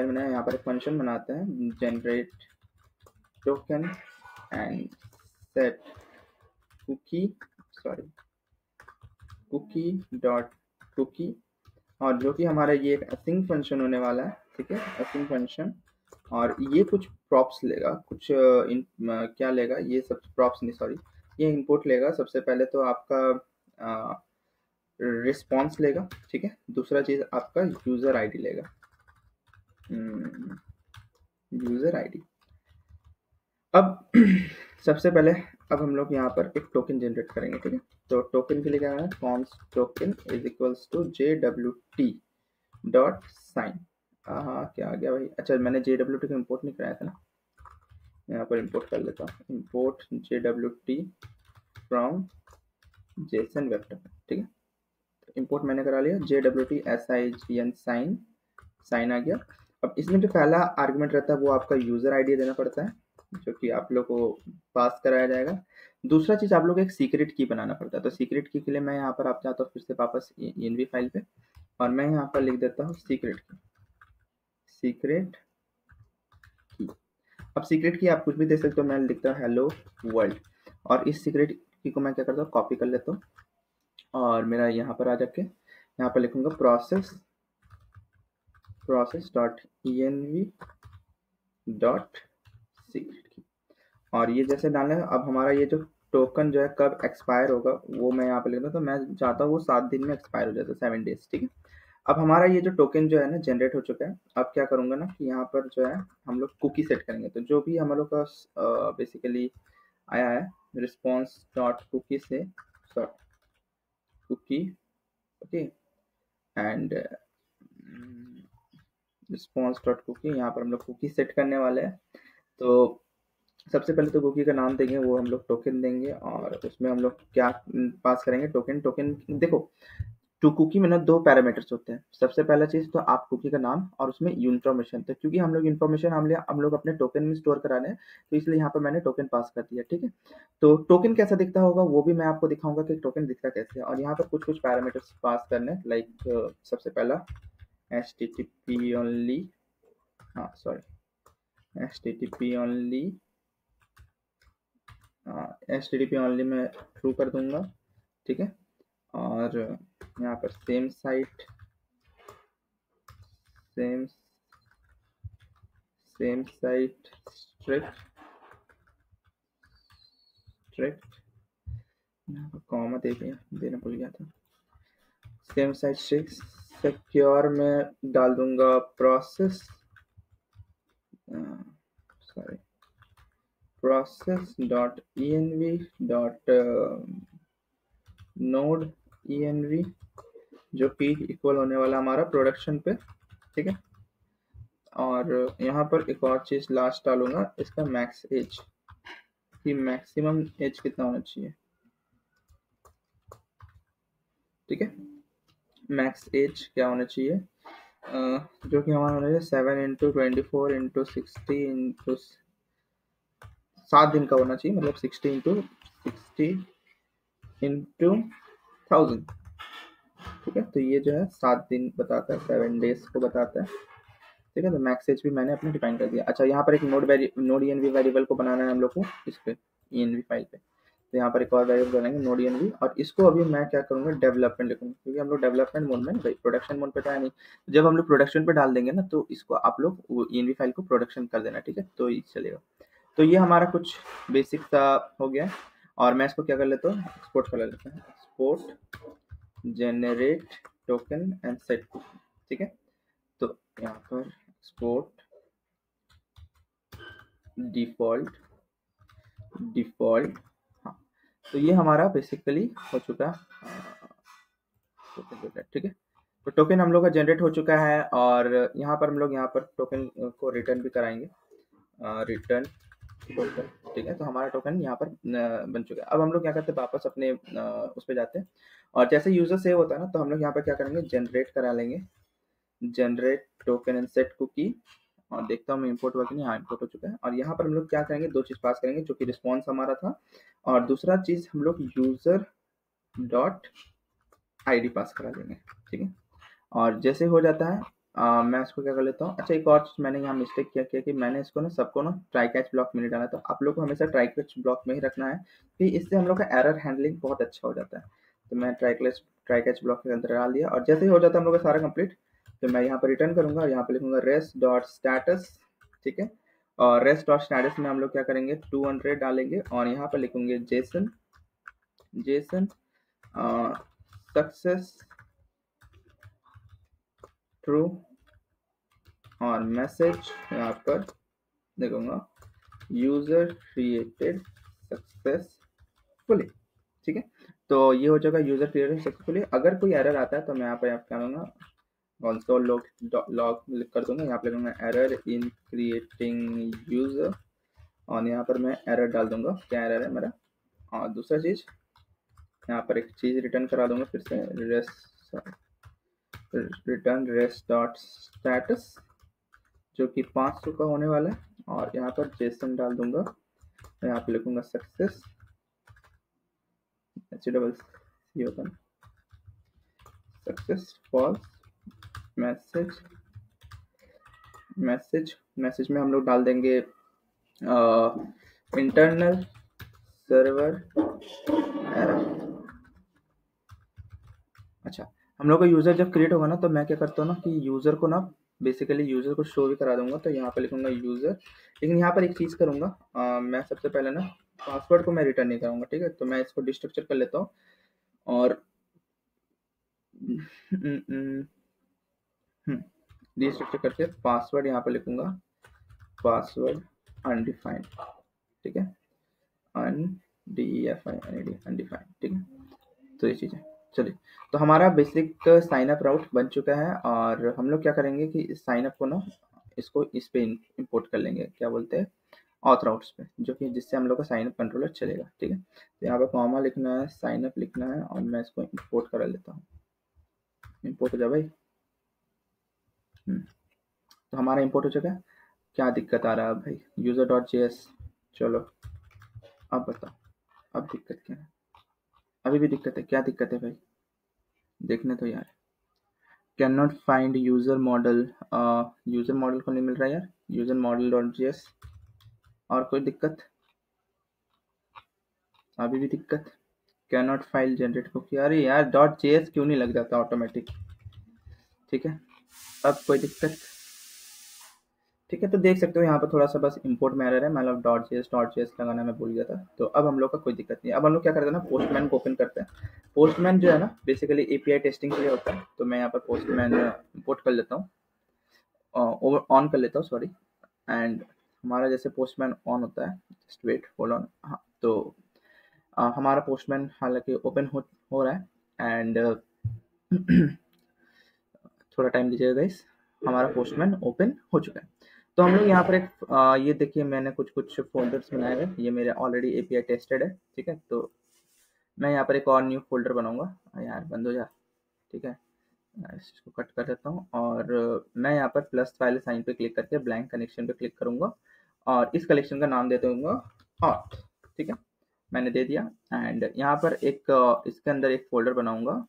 बनाए, यहाँ पर एक फंक्शन बनाते हैं generate token and set cookie cookie dot cookie, और जो कि हमारा ये एक असिंग फंक्शन होने वाला है। ठीक है, असिंग फंक्शन, और ये कुछ प्रॉप्स लेगा, कुछ क्या लेगा, ये सब प्रॉप्स नहीं, सॉरी, ये इनपुट लेगा। सबसे पहले तो आपका रिस्पॉन्स लेगा, ठीक है, दूसरा चीज़ आपका यूज़र आईडी लेगा, यूज़र आईडी। अब सबसे पहले अब हम लोग यहाँ पर एक टोकन जनरेट करेंगे। ठीक है, तो टोकन के लिए क्या है, const token is equals to JWT dot sign. हाँ क्या आ गया भाई, अच्छा मैंने JWT को इम्पोर्ट नहीं कराया था ना, यहाँ पर इम्पोर्ट कर लेता हूँ, import JWT from Jason vector. ठीक है, इम्पोर्ट मैंने करा लिया, JWT SIGN साइन आ गया। अब इसमें जो पहला आर्गुमेंट रहता है वो आपका यूज़र आईडी देना पड़ता है जो कि आप लोग को पास कराया जाएगा। दूसरा चीज़ आप लोग एक सीक्रेट की बनाना पड़ता है। तो सीक्रेट की के लिए मैं यहाँ पर आप जाता हूँ फिर से वापस ENV फाइल पे, और मैं यहाँ पर लिख देता हूँ सीक्रेट की। अब सीक्रेट की आप कुछ भी दे सकते हो, मैं लिखता हूँ हेलो वर्ल्ड, और इस सीक्रेट की को मैं क्या करता हूँ, कॉपी कर लेता हूँ, और मेरा यहाँ पर आ जाके यहाँ पर लिखूंगा process dot ENV dot secret की। और ये जैसे डालना है, अब हमारा ये जो टोकन जो है कब एक्सपायर होगा वो मैं यहाँ पे लिख दूँ, तो मैं चाहता हूँ वो 7 दिन में एक्सपायर हो जाए, तो 7 डेज। ठीक है, अब हमारा ये जो टोकन जो है ना जनरेट हो चुका है। अब क्या करूँगा ना कि यहाँ पर जो है हम लोग कुकी सेट करेंगे। तो जो भी हम लोग का बेसिकली आया है रिस्पॉन्स डॉट कुकी से cookie, okay, and response dot cookie, यहाँ पर हम लोग कुकी सेट करने वाले हैं। तो सबसे पहले तो कुकी का नाम देंगे, वो हम लोग टोकन देंगे और उसमें हम लोग क्या पास करेंगे, टोकन। टोकन देखो, टू कुकी में ना दो पैरामीटर्स होते हैं। सबसे पहला चीज तो आप कुकी का नाम और उसमें इन्फॉर्मेशन। तो क्योंकि हम लोग इन्फॉर्मेशन हम लोग अपने टोकन में स्टोर करा रहे हैं, तो इसलिए यहाँ पर मैंने टोकन पास कर दिया, ठीक है। तो टोकन कैसा दिखता होगा वो भी मैं आपको दिखाऊंगा कि टोकन दिखता कैसे है। और यहाँ पर कुछ कुछ पैरामीटर्स पास करने, लाइक सबसे पहला HTTP ओनली, हाँ sorry, HTTP only, HTTP only मैं ट्रू कर दूंगा, ठीक है। और यहाँ पर same site, same site strict, यहाँ पर कॉमा देना भूल गया था। सेम साइट स्ट्रिक्ट सिक्योर में डाल दूंगा process, sorry, process dot env dot node env, जो कि इक्वल होने वाला हमारा प्रोडक्शन पे, ठीक है। और यहाँ पर एक और चीज लास्ट डालूंगा, इसका मैक्स एज, कि मैक्सिमम एज कितना होना चाहिए, ठीक है। मैक्स एज क्या होना चाहिए, जो कि हमारा होना चाहिए 7 × 24 × 60 × 7 दिन का होना चाहिए, मतलब 60 × 60 × 1000, ठीक है। तो ये जो है 7 दिन बताता है, 7 डेज को बताता है, ठीक है। तो मैक्स एज भी मैंने अपने डिफाइन कर दिया। अच्छा, यहाँ पर एक नोड env वेरिएबल को बनाना है हम लोग को इस पे env फाइल पे। तो यहाँ पर एक और वेरिएबल बनाएंगे नोड env, और इसको अभी मैं क्या करूँगा, डेवलपमेंट लिखूंगा, क्योंकि हम लोग डेवलपमेंट मोड में, भाई प्रोडक्शन मोड पे तो है नहीं। जब हम लोग प्रोडक्शन पे डाल देंगे ना, तो इसको आप लोग env फाइल को प्रोडक्शन कर देना, ठीक है। तो ये चलेगा। तो ये हमारा कुछ बेसिक सा हो गया, और मैं इसको क्या कर लेता हूँ, एक्सपोर्ट कर लेता हूँ, export generate token and set, ठीक है। तो यहाँ पर एक्सपोर्ट डिफॉल्ट, हाँ। तो ये हमारा बेसिकली हो चुका है, ठीक है। तो टोकन हम लोग का जनरेट हो चुका है, और यहाँ पर हम लोग यहाँ पर टोकन को रिटर्न भी कराएंगे, रिटर्न टोकन, ठीक है। तो हमारा टोकन यहाँ पर बन चुका है। अब हम लोग क्या करते हैं, वापस अपने उस पर जाते हैं, और जैसे यूजर सेव होता है ना, तो हम लोग यहाँ पर क्या करेंगे, जनरेट करा लेंगे, generate token and set cookie, और देखता हूँ मैं इंपोर्ट हुआ कि नहीं। हाँ, इंपोर्ट हो चुका है। और यहाँ पर हम लोग क्या करेंगे, दो चीज पास करेंगे, जो कि रिस्पॉन्स हमारा था, और दूसरा चीज हम लोग यूजर डॉट ID पास करा देंगे, ठीक है। और जैसे हो जाता है, मैं इसको क्या कर लेता हूँ। अच्छा, एक और चीज मैंने यहाँ मिस्टेक क्या किया कि मैंने इसको ना सबको ना ट्राई कैच ब्लॉक में नहीं डाला। तो आप लोग को हमेशा ट्राई कैच ब्लॉक में ही रखना है, कि इससे हम लोग का एरर हैंडलिंग बहुत अच्छा हो जाता है। तो मैं ट्राई कैच ब्लॉक के अंदर डाल दिया, और जैसे ही हो जाता है हम लोग का सारा कंप्लीट, तो मैं यहाँ पर रिटर्न करूंगा, और यहाँ पर लिखूंगा रेस्ट डॉट स्टेटस, ठीक है। और रेस्ट डॉट स्टेटस में हम लोग क्या करेंगे, 200 डालेंगे, और यहाँ पर लिखूंगे जेसन सक्सेस ट्रू, और मैसेज यहाँ पर देखूंगा यूजर क्रिएटेड सक्सेसफुली, ठीक है। तो ये हो जाएगा यूजर क्रिएटेड सक्सेसफुली। अगर कोई एरर आता है तो मैं यहाँ पर क्या करूँगा, कंसोल लॉग लिख कर दूंगा, यहाँ पे लिखूंगा एरर इन क्रिएटिंग यूजर, और यहाँ पर मैं एरर डाल दूंगा, क्या एरर है मेरा। और दूसरा चीज यहाँ पर एक चीज रिटर्न करा दूंगा फिर से, रिटर्न रेस्ट डॉट स्टेटस, जो कि 500 का होने वाला है, और यहाँ पर जेसन डाल दूंगा, यहाँ पे लिखूंगा success open success false message, message में हम लोग डाल देंगे इंटरनल सर्वर एरर। अच्छा, हम लोग का यूजर जब क्रिएट होगा ना, तो मैं क्या करता हूँ ना कि यूजर को ना बेसिकली यूजर को शो भी करा दूंगा। तो यहाँ पर लिखूंगा यूजर, लेकिन यहाँ पर एक चीज करूंगा, मैं सबसे पहले ना पासवर्ड को मैं रिटर्न नहीं करूंगा, ठीक है। तो मैं इसको डिस्ट्रक्चर कर लेता हूँ, और रीस्ट्रक्चर करके पासवर्ड यहाँ पर लिखूंगा, पासवर्ड अनडिफाइंड, ठीक है, अनडिफाइंड, ठीक है। तो ये चीज़ें चलिए, तो हमारा बेसिक साइन अप राउट बन चुका है और हम लोग क्या करेंगे कि इस साइन अप को ना इसको इस पे इंपोर्ट कर लेंगे, क्या बोलते हैं, ऑथ राउट्स पे, जो कि जिससे हम लोग का साइन अप कंट्रोलर चलेगा, ठीक है। तो यहाँ पे कॉमा लिखना है, साइन अप लिखना है और मैं इसको इंपोर्ट करा लेता हूँ। इंपोर्ट हो जाए भाई। तो हमारा इंपोर्ट हो चुका है। क्या दिक्कत आ रहा है भाई, यूजर डॉट जेएस, चलो अब बताओ, अब दिक्कत क्या है, अभी भी दिक्कत है, क्या दिक्कत है भाई, देखने तो यार। Can not find user model, user model को नहीं मिल रहा यार, यूजर मॉडल डॉट जेएस। और कोई दिक्कत, अभी भी दिक्कत, कैन नॉट फाइल जनरेट को किया, अरे यार डॉट जेएस क्यों नहीं लग जाता ऑटोमेटिक, ठीक है। अब कोई दिक्कत, ठीक है। तो देख सकते हो यहाँ पर थोड़ा सा बस इंपोर्ट में एरर है, मतलब डॉट जेएस लगाना मैं भूल गया था। तो अब हम लोग का कोई दिक्कत नहीं है। अब हम लोग क्या करते हैं ना, पोस्टमैन को ओपन करते हैं। पोस्टमैन जो है ना बेसिकली एपीआई टेस्टिंग के लिए होता है, तो मैं यहाँ पर पोस्टमैन इंपोर्ट कर लेता हूँ, ऑन कर लेता हूँ, सॉरी। एंड हमारा जैसे पोस्टमैन ऑन होता है, जस्ट वेट होल्ड ऑन, हाँ। तो हमारा पोस्टमैन हालांकि ओपन हो रहा है एंड थोड़ा टाइम दीजिएगा गाइस, हमारा पोस्टमैन ओपन हो चुका है। तो हम लोग यहाँ पर एक ये देखिए मैंने कुछ कुछ फोल्डर्स बनाए हुए, ये मेरे ऑलरेडी एपीआई टेस्टेड है, ठीक है। तो मैं यहाँ पर एक और न्यू फोल्डर बनाऊंगा, यार बंद हो जा, ठीक है। इसको कट कर देता हूँ और मैं यहाँ पर प्लस फाइल साइन पे क्लिक करके ब्लैंक कनेक्शन पे क्लिक करूंगा और इस कलेक्शन का नाम दे दूंगा ऑथ, ठीक है। मैंने दे दिया एंड यहाँ पर एक इसके अंदर एक फोल्डर बनाऊंगा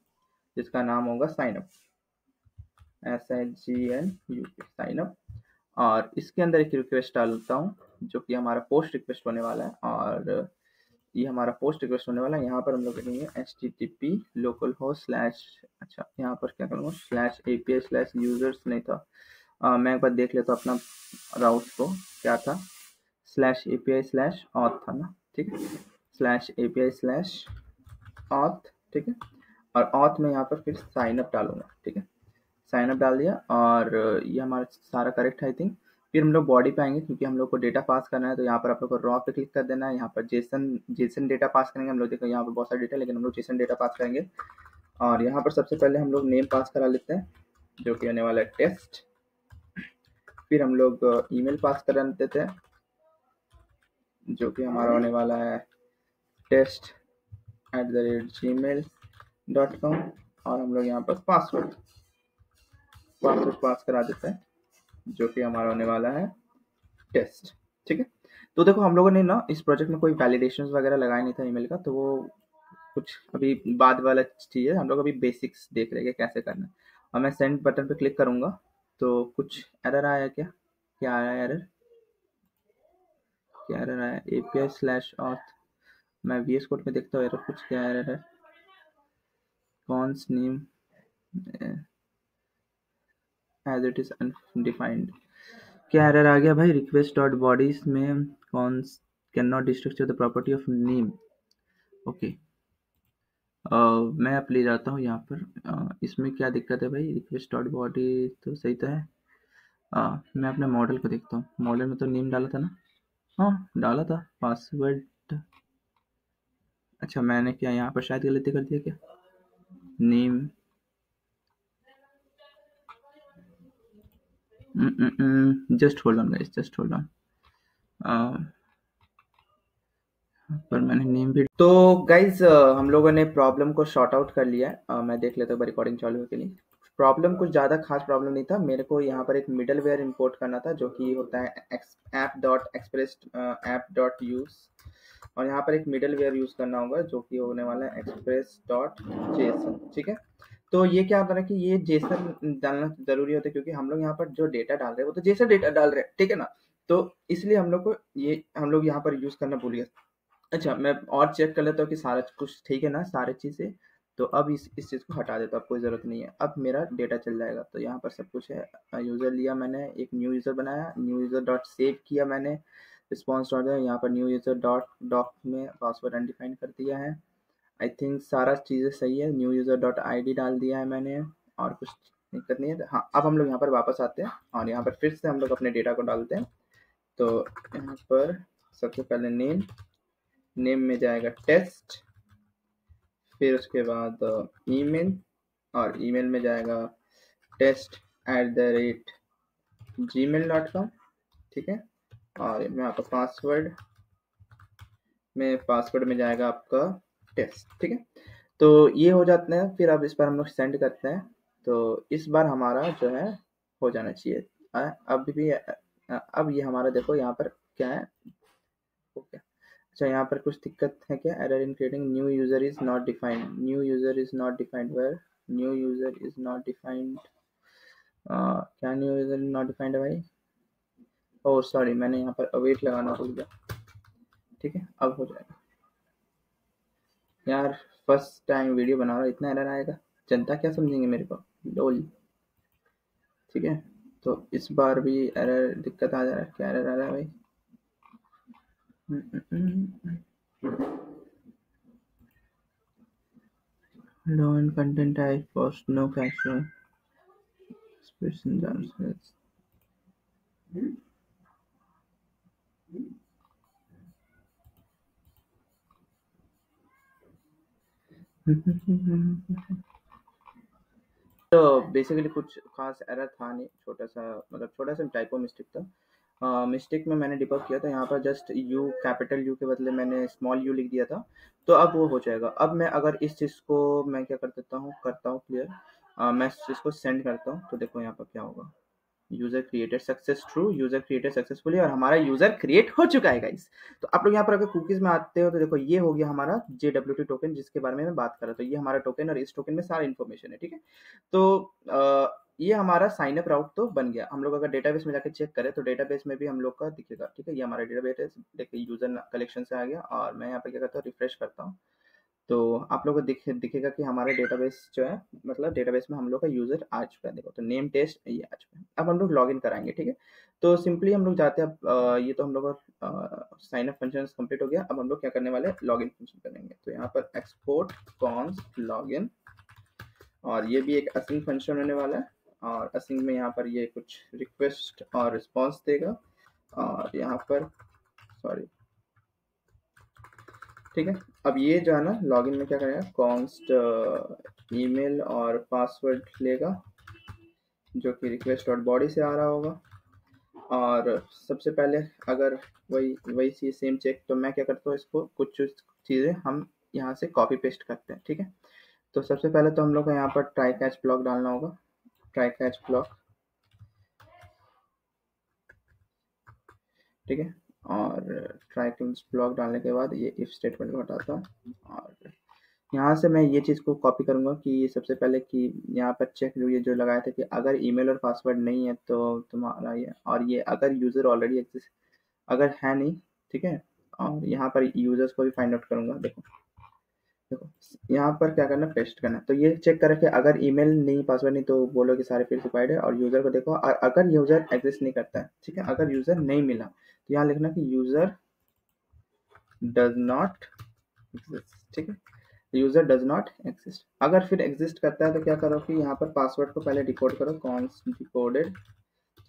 जिसका नाम होगा sign up, SIGNUP, sign up. और इसके अंदर एक रिक्वेस्ट डालता हूँ जो कि हमारा पोस्ट रिक्वेस्ट होने वाला है, और ये हमारा पोस्ट रिक्वेस्ट होने वाला है। यहाँ पर हम लोग करेंगे HTTP localhost स्लैश, अच्छा यहाँ पर क्या करूँगा, स्लैश API स्लैश यूजर्स नहीं था, मैं एक बार देख लेता हूँ अपना राउट को, क्या था, स्लैश API स्लैश ऑथ था ना, ठीक है, स्लैश API स्लैश ऑथ, ठीक है। और ऑथ में यहाँ पर फिर साइन अप डालूंगा, ठीक है, साइन अप डाल दिया और ये हमारा सारा करेक्ट है आई थिंक। फिर हम लोग बॉडी पे आएंगे क्योंकि हम लोग को डेटा पास करना है, तो यहाँ पर आप लोग को रॉ पे क्लिक कर देना है। यहाँ पर जेसन डेटा पास करेंगे हम लोग, देखो यहाँ पर बहुत सारा डेटा, लेकिन हम लोग जेसन डेटा पास करेंगे। और यहाँ पर सबसे पहले हम लोग नेम पास करा लेते हैं जो कि आने वाला है टेस्ट। फिर हम लोग ईमेल पास करा देते हैं जो कि हमारा होने वाला है test@gmail.com। और हम लोग यहाँ पर पासवर्ड पास करा देते हैं जो कि हमारा होने वाला है टेस्ट, ठीक है। तो देखो हम लोगों ने ना इस प्रोजेक्ट में कोई वैलिडेशन वगैरह लगाया नहीं था ईमेल का, तो वो कुछ अभी बाद वाला चीज़ है, हम लोग अभी बेसिक्स देख रहे हैं कैसे करना है। और मैं सेंड बटन पे क्लिक करूंगा तो कुछ एरर आया, क्या क्या आया एरर, क्या एरर आया, API स्लैश ऑथ, मैं VS कोड में देखता हूँ एरर, कुछ क्या एरर है, const name as it is undefined, क्या एरर आ गया भाई, रिक्वेस्ट डॉट बॉडीज में कौन cannot destructure the property of name, okay. मैं अब ले जाता हूँ यहाँ पर, इसमें क्या दिक्कत है भाई, रिक्वेस्ट डॉट बॉडी तो सही तो है। मैं अपने मॉडल को देखता हूँ, मॉडल में तो नेम डाला था ना, हाँ डाला था, पासवर्ड, अच्छा मैंने क्या यहाँ पर शायद गलती कर दिया क्या, name, just hold on guys, just hold on, पर मैंने नेम भी, तो गाइज हम लोगों ने प्रॉब्लम को शॉर्ट आउट कर लिया है। मैं देख लेता हूँ रिकॉर्डिंग चालू है कि नहीं। प्रॉब्लम कुछ ज़्यादा खास प्रॉब्लम नहीं था, मेरे को यहाँ पर एक मिडल वेयर इम्पोर्ट करना था जो कि होता है app.express और यहाँ पर एक मिडल वेयर यूज़ करना होगा जो कि होने वाला है express.json, ठीक है। तो ये क्या होता है कि ये जेसन डालना जरूरी होता है क्योंकि हम लोग यहाँ पर जो डेटा डाल रहे हैं वो तो जेसन डेटा डाल रहे हैं, ठीक है ना। तो इसलिए हम लोग को ये हम लोग यहाँ पर यूज़ करना भूल गए। अच्छा मैं और चेक कर लेता हूँ कि सारा कुछ ठीक है ना, सारे चीज़ें। तो अब इस चीज़ को हटा देता हूँ, अब कोई ज़रूरत नहीं है, अब मेरा डेटा चल जाएगा। तो यहाँ पर सब कुछ है, यूज़र लिया मैंने, एक न्यू यूज़र बनाया, न्यू यूज़र डॉट सेव किया मैंने, रिस्पॉन्स डॉट है, यहाँ पर न्यू यूज़र डॉट डॉक में पासवर्ड अनडिफाइंड कर दिया है। आई थिंक सारा चीज़ें सही है, न्यू यूज़र डॉट ID डाल दिया है मैंने, और कुछ दिक्कत नहीं है। हाँ, अब हम लोग यहाँ पर वापस आते हैं और यहाँ पर फिर से हम लोग अपने डेटा को डालते हैं। तो यहाँ पर सबसे पहले नेम में जाएगा टेस्ट, फिर उसके बाद ईमेल, और ईमेल में जाएगा test@gmail.com, ठीक है। और मैं आपका पासवर्ड में जाएगा आपका टेस्ट, ठीक है। तो ये हो जाते हैं। फिर अब इस पर हम लोग सेंड करते हैं। तो इस बार हमारा जो है हो जाना चाहिए। अब ये हमारा देखो यहाँ पर क्या है, ओके। अच्छा, यहाँ पर कुछ दिक्कत है क्या? Error in creating new user is not defined, new user is not defined, where new user is not defined, क्या new user is not defined है भाई? ओह सॉरी, मैंने यहाँ पर अवेट लगाना भूल गया, ठीक है। अब हो जाएगा यार, फर्स्ट टाइम वीडियो बना रहा हूँ, इतना एरर आएगा, जनता क्या समझेंगे मेरे को, लोल, ठीक है। तो इस बार भी एरर दिक्कत आ जा रहा है। क्या एरर आ रहा है भाई? Low in content type post no caption expression तो बेसिकली कुछ खास एरर था नहीं, छोटा सा टाइपो मिस्टेक था। मिस्टेक में मैंने डिबग किया था, यहाँ पर जस्ट यू, कैपिटल यू के बदले मैंने स्मॉल यू लिख दिया था। तो अब वो हो जाएगा। अब मैं अगर इस चीज़ को मैं क्या करता हूँ क्लियर, मैं इस चीज़ को सेंड करता हूँ। तो देखो यहाँ पर क्या होगा, user created success true, user created successfully, और हमारा यूजर क्रिएट हो चुका है गाइस। तो आप लोग यहाँ पर अगर कुकीज में आते हो तो देखो ये हो गया हमारा JWT टोकन, जिसके बारे में मैं बात कर रहा था। ये हमारा टोकन, और इस टोकन में सारा इन्फॉर्मेशन है, ठीक है। तो ये हमारा साइन अप राउट तो बन गया। हम लोग अगर डेटाबेस में जाकर चेक करें तो डेटाबेस में भी हम लोग का दिखेगा, ठीक है। ये हमारा डेटाबेस देखिए, यूजर कलेक्शन से आ गया, और मैं यहाँ पर क्या करता हूँ, रिफ्रेश करता हूँ। तो आप लोगों को दिखेगा कि हमारा डेटाबेस जो है, मतलब डेटाबेस में हम लोग का यूजर आ चुका है। देखो, तो नेम टेस्ट ये आ चुका है। अब हम लोग लॉगिन कराएंगे, ठीक है। तो सिंपली हम लोग जाते हैं। अब ये तो हम लोग का साइन अप फंक्शन कंप्लीट हो गया। अब हम लोग क्या करने वाले हैं, लॉगिन फंक्शन करेंगे। तो यहाँ पर एक्सपोर्ट कॉन्स्ट लॉगिन, और ये भी एक असिंग फंक्शन होने वाला है। और असिंग में यहाँ पर ये कुछ रिक्वेस्ट और रिस्पॉन्स देगा। और यहाँ पर सॉरी, ठीक है। अब ये जो है ना, लॉगिन में क्या करेगा, कॉन्स्ट ईमेल और पासवर्ड लेगा, जो कि रिक्वेस्ट डॉट बॉडी से आ रहा होगा। और सबसे पहले अगर वही वही चीज़ सेम चेक, तो मैं क्या करता हूँ, इसको कुछ चीज़ें हम यहाँ से कॉपी पेस्ट करते हैं, ठीक है। तो सबसे पहले तो हम लोग को यहाँ पर ट्राई कैच ब्लॉक डालना होगा, ट्राई कैच ब्लॉक, ठीक है। और ट्राई कैच ब्लॉक डालने के बाद ये इफ स्टेटमेंट को हटाता हूँ, और यहाँ से मैं ये चीज़ को कॉपी करूँगा कि सबसे पहले कि यहाँ पर चेक ये जो लगाया था कि अगर ईमेल और पासवर्ड नहीं है तो तुम्हारा ये, और ये अगर यूज़र ऑलरेडी एग्जिस्ट, अगर है नहीं, ठीक है। और यहाँ पर यूज़र्स को भी फाइंड आउट करूँगा। देखो देखो, यहाँ पर क्या करना, पेस्ट करना। तो ये चेक करें कि अगर ईमेल नहीं, पासवर्ड नहीं, तो बोलो कि सारे फील्ड रिक्वायर्ड है। और यूज़र को देखो, और अगर यूज़र एग्जिस्ट नहीं करता है, ठीक है, अगर यूज़र नहीं मिला, तो यहाँ लिखना कि यूज़र डज नॉट एग्जिस्ट, ठीक है। User does not exist. अगर फिर एग्जिस्ट करता है तो क्या करो कि यहाँ पर पासवर्ड को पहले डिकोड करो, कॉन्स्ट डिकोडेड,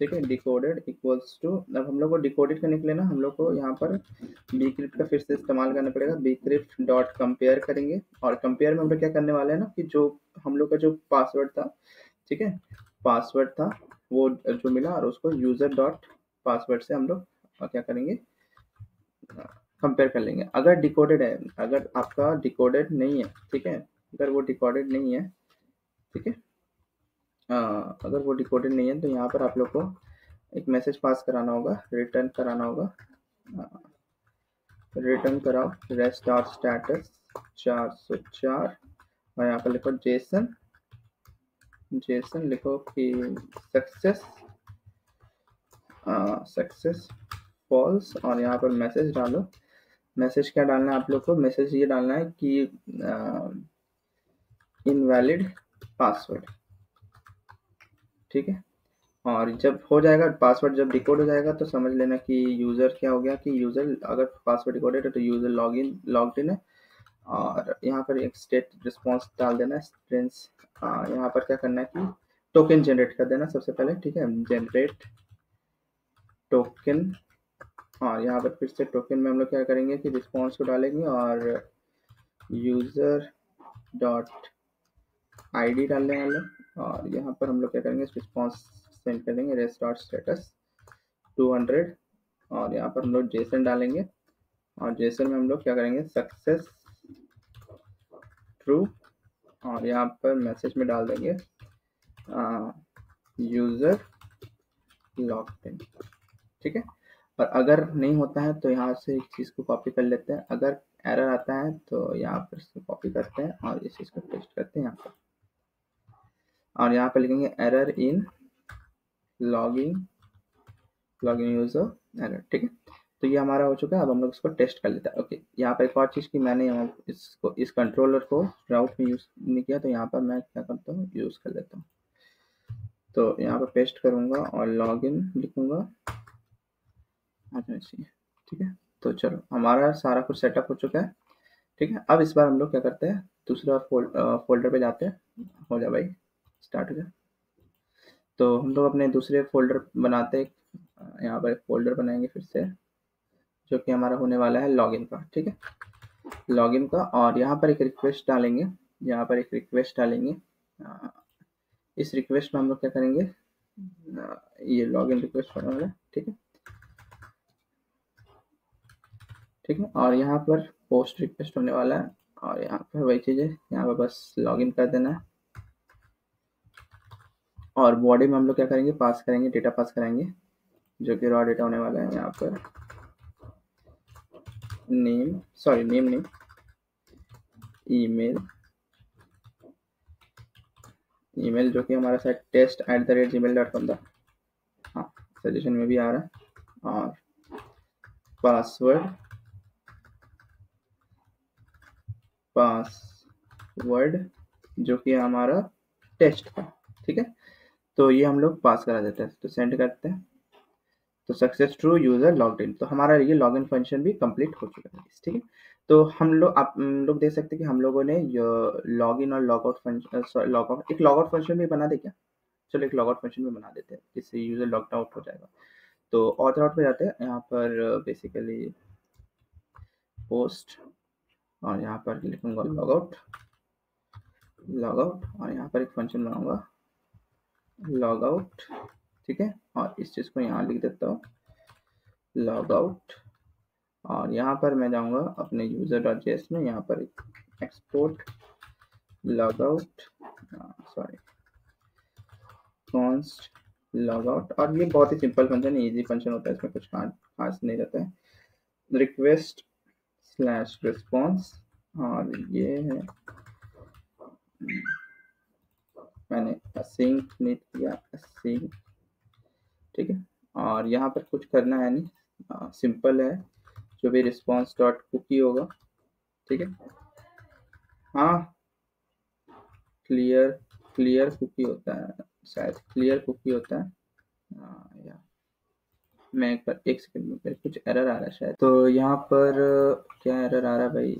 ठीक है, डिकोडेड इक्वल्स टू। अब हम लोग को डिकोडेड करने के लिए ना, हम लोग को यहाँ पर bcrypt का फिर से इस्तेमाल करना पड़ेगा। bcrypt डॉट कंपेयर करेंगे, और कंपेयर में हम लोग क्या करने वाले हैं ना, कि जो हम लोग का जो पासवर्ड था, ठीक है, पासवर्ड था वो जो मिला, और उसको यूजर डॉट पासवर्ड से हम लोग क्या करेंगे, कंपेयर कर लेंगे। अगर डिकोडेड है, अगर आपका डिकोडेड नहीं है, ठीक है, अगर वो डिकोडेड नहीं है, ठीक है, अगर वो डिकोडेड नहीं है, तो यहाँ पर आप लोग को एक मैसेज पास कराना होगा, रिटर्न कराना होगा। रिटर्न कराओ रेस्ट डॉट स्टेटस 404, और यहाँ पर लिखो जेसन, जेसन लिखो कि सक्सेस, सक्सेस फॉल्स, और यहाँ पर मैसेज डालो। मैसेज क्या डालना है आप लोग को, मैसेज ये डालना है कि इनवैलिड पासवर्ड, ठीक है। और जब हो जाएगा पासवर्ड, जब डिकोड हो जाएगा, तो समझ लेना कि यूज़र क्या हो गया, कि यूज़र अगर पासवर्ड डिकोडेड है तो यूज़र लॉग्ड इन है। और यहाँ पर एक स्टेट रिस्पॉन्स डाल देना है, स्ट्रिंग्स। यहाँ पर क्या करना है कि टोकन जनरेट कर देना सबसे पहले, ठीक है, जनरेट टोकन। और यहाँ पर फिर से टोकन में हम लोग क्या करेंगे कि रिस्पॉन्स को डालेंगे और यूजर डॉट आईडी डालने वाले, और यहाँ पर हम लोग क्या करेंगे रिस्पॉन्स सेंड करेंगे रेस्ट डॉट स्टेटस 200, और यहाँ पर हम लोग जेसन डालेंगे, और जेसन में हम लोग क्या करेंगे सक्सेस ट्रू, और यहाँ पर मैसेज में डाल देंगे यूजर लॉग्ड इन, ठीक है। और अगर नहीं होता है तो यहाँ से एक चीज़ को कॉपी कर लेते हैं, अगर एरर आता है तो यहाँ पर इसको कॉपी करते हैं और इस चीज़ को पेस्ट करते हैं यहाँ पर, और यहाँ पर लिखेंगे error in logging user error, ठीक है। तो ये हमारा हो चुका है, अब हम लोग इसको टेस्ट कर लेते हैं। ओके, यहाँ पर एक और चीज़ की मैंने इसको इस कंट्रोलर को राउट में यूज़ नहीं किया, तो यहाँ पर मैं क्या करता हूँ यूज़ कर लेता हूँ। तो यहाँ पर पेस्ट करूँगा और लॉगिन लिखूँगा, ठीक है। तो चलो हमारा सारा कुछ सेटअप हो चुका है, ठीक है। अब इस बार हम लोग क्या करते हैं दूसरा फोल्डर पे जाते हैं। हो जा भाई, स्टार्ट हो जा। तो हम लोग अपने दूसरे फोल्डर बनाते हैं, यहाँ पर एक फोल्डर बनाएंगे फिर से, जो कि हमारा होने वाला है लॉगिन का, ठीक है, लॉगिन का। और यहाँ पर एक रिक्वेस्ट डालेंगे, यहाँ पर एक रिक्वेस्ट डालेंगे। इस रिक्वेस्ट में हम लोग क्या करेंगे, ये लॉगिन रिक्वेस्ट होने वाला है, ठीक है, ठीक है। और यहाँ पर पोस्ट रिक्वेस्ट होने वाला है, और यहाँ पर वही चीज़ है, यहाँ पर बस लॉगिन कर देना है। और बॉडी में हम लोग क्या करेंगे पास करेंगे, डेटा पास कराएंगे, जो कि रॉ डेटा होने वाला है। यहाँ पर नेम नहीं, ईमेल जो कि हमारा शायद test@gmail.com था, हाँ सजेशन में भी आ रहा है। और पासवर्ड जो कि हमारा टेस्ट था, ठीक है। तो ये हम लोग पास करा देते हैं, तो सेंड करते हैं। तो success true user logged in, तो हमारा ये लॉगिन फंक्शन भी कंप्लीट हो चुका है, ठीक है। तो हम लोग देख सकते हैं कि हम लोगों ने लॉगिन और लॉगआउट फंक्शन एक लॉगआउट फंक्शन भी बना दे क्या, चलो एक लॉगआउट फंक्शन भी बना देते हैं, जिससे यूजर लॉग्ड आउट हो जाएगा। तो ऑथर आउट पे जाते हैं, यहाँ पर बेसिकली पोस्ट, और यहाँ पर लिखूंगा लॉगआउट, और यहाँ पर एक फंक्शन बनाऊंगा लॉगआउट, ठीक है। और इस चीज़ को यहाँ लिख देता हूँ लॉगआउट, और यहाँ पर मैं जाऊँगा अपने user.js में, यहाँ पर एक्सपोर्ट लॉगआउट कॉन्स्ट लॉगआउट, और ये बहुत ही सिंपल फंक्शन है, इजी फंक्शन होता है, इसमें कुछ खास नहीं रहता है। रिक्वेस्ट स्लैश रिस्पॉन्स, और ये है मैंने असिंक नहीं किया, असिंक, ठीक है। और यहाँ पर कुछ करना है नहीं, सिंपल है, जो भी रिस्पॉन्स डॉट कुकी होगा, ठीक है। हाँ क्लियर कुकी होता है, शायद क्लियर कुकी होता है, या मैं एक सेकंड में कुछ एरर आ रहा है शायद। तो यहाँ पर क्या एरर आ रहा है भाई,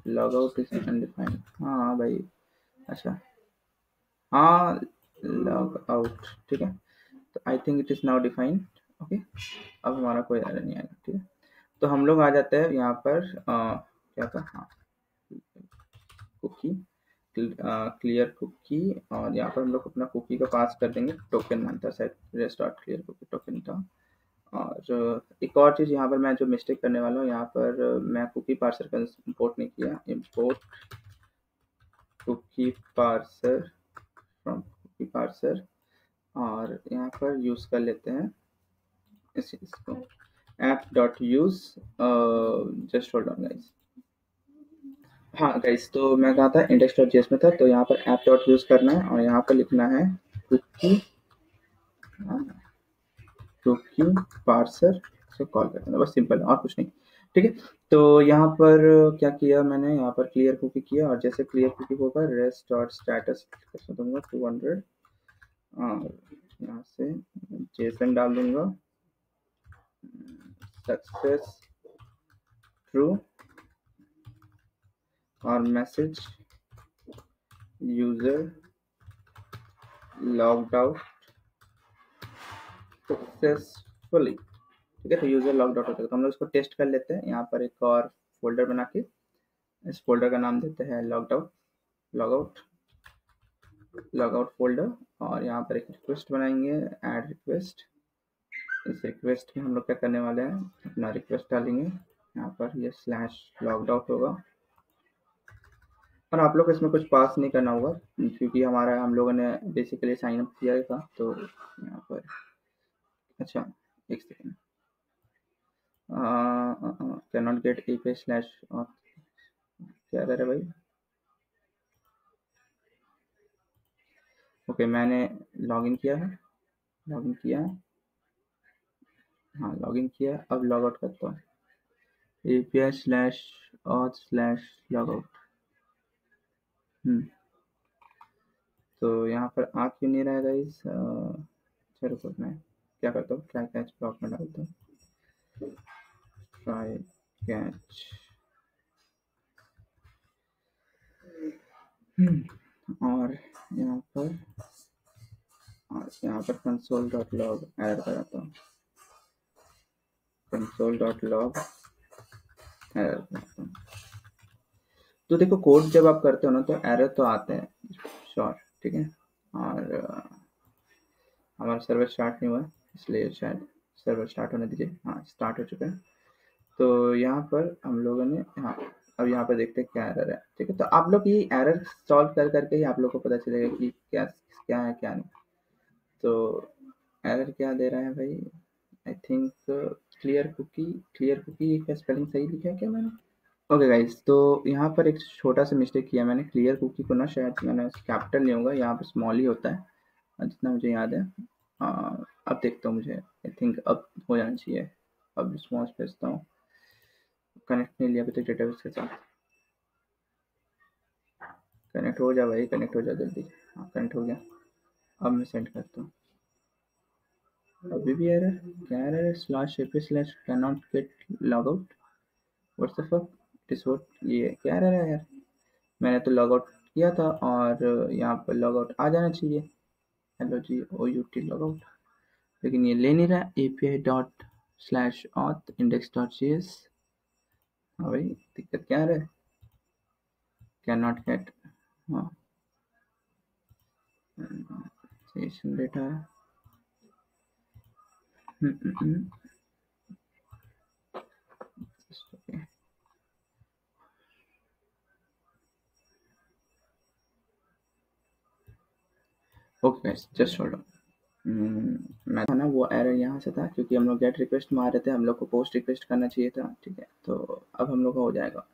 लॉग आउट इज अनडिफाइंड, हाँ भाई, अच्छा हाँ लॉग आउट, ठीक है। तो I think it is now defined, okay. अब हमारा कोई एरर नहीं आएगा, ठीक है। तो हम लोग आ जाते हैं यहाँ पर क्या था, हाँ कुकी, क्लियर कुकी, और यहाँ पर हम लोग अपना कुकी का पास कर देंगे, टोकन मानता है शायद rest dot clear cookie token था। और एक और चीज़ यहाँ पर मैं जो मिस्टेक करने वाला हूँ, यहाँ पर मैं कुकी पार्सर का इंपोर्ट नहीं किया, import cookie parser from cookie parser, और यहाँ पर यूज़ कर लेते हैं इसको app.use, just hold on guys. हाँ गाइस, तो मैं कहा था index.js में था, तो यहाँ पर app.use करना है, और यहाँ पर लिखना है कुकी पार्सर से कॉल करना, बस सिंपल है और कुछ नहीं, ठीक है। तो यहाँ पर क्या किया मैंने, यहाँ पर क्लियर कुकी किया, और जैसे क्लियर कुकी होगा रेस्ट डॉट स्टेटस दूंगा 200, और यहाँ से जेसन डाल दूंगा सक्सेस ट्रू, और message user logged out successfully, ठीक है। तो यूजर लॉग्ड आउट हो चुका, तो हम लोग इसको टेस्ट कर लेते हैं। यहाँ पर एक और फोल्डर बना के इस फोल्डर का नाम देते हैं logged out, logout, logout folder. और यहाँ पर एक रिक्वेस्ट बनाएंगे, ऐड रिक्वेस्ट। इस रिक्वेस्ट में हम लोग क्या करने वाले हैं, अपना रिक्वेस्ट डालेंगे। यहाँ पर ये स्लैश लॉग्ड आउट होगा, और आप लोग को इसमें कुछ पास नहीं करना होगा, क्योंकि हम लोगों ने बेसिकली साइन अप किया था। तो यहाँ पर अच्छा, एक second, can not gate API slash, क्या रहा है भाई। ओके, मैंने लॉगिन किया है, लॉगिन किया है, हाँ लॉगिन किया। अब लॉग आउट करता हूँ, API slash auth slash log out. तो यहाँ पर आ क्यों नहीं रहा है गाइस। चलो कुछ मैं क्या करता हूँ, ट्राई कैच ब्लॉक में डालता हूँ, ट्राई कैच। और यहाँ पर कंसोल डॉट लॉग ऐड कराता हूँ, कंसोल डॉट लॉग ऐड कराता हूँ। तो देखो, कोड जब आप करते हो ना तो एरर तो आते हैं, श्योर, ठीक है। और हमारा सर्वर स्टार्ट नहीं हुआ है, इसलिए शायद सर्वर स्टार्ट होने दीजिए। हाँ, स्टार्ट हो चुका है। तो यहाँ पर हम लोगों ने, हाँ अब यहाँ पर देखते हैं क्या एरर है, ठीक है। तो आप लोग ये एरर सॉल्व कर करके ही आप लोग को पता चलेगा कि क्या क्या है क्या नहीं। तो एरर क्या दे रहा है भाई, आई थिंक क्लियर कुकी का स्पेलिंग सही लिखा है क्या मैंने। ओके गाइस, तो यहाँ पर एक छोटा सा मिस्टेक किया मैंने, क्लियर कुकी को ना शायद मैंने कैपिटल नहीं होगा, यहाँ पर स्मॉल ही होता है जितना मुझे याद है। अब देखता हूँ, मुझे आई थिंक अब हो जाना चाहिए। अब रिस्पॉन्स भेजता हूँ, कनेक्ट नहीं लिया अभी तक डेटाबेस के साथ। कनेक्ट हो जा भाई, कनेक्ट हो जा जल्दी। हाँ कनेक्ट हो गया, अब मैं सेंड करता हूँ। अभी भी एरर, क्या एरर है, slash AP slash can not get log out, what's the fuck it is what, ये क्या एरर है यार। मैंने तो लॉग आउट किया था और यहाँ पर लॉग आउट आ जाना चाहिए, हेलो जी O U T log out, लेकिन ये ले नहीं रहा। API dot slash auth index dot C S, हाँ भाई दिक्कत क्या है, कैन नॉट गेट, हाँ session data, okay guys just hold on. मैं था ना, वो एरर यहाँ से था क्योंकि हम लोग गेट रिक्वेस्ट मार रहे थे, हम लोग को पोस्ट रिक्वेस्ट करना चाहिए था, ठीक है। तो अब हम लोग का हो जाएगा।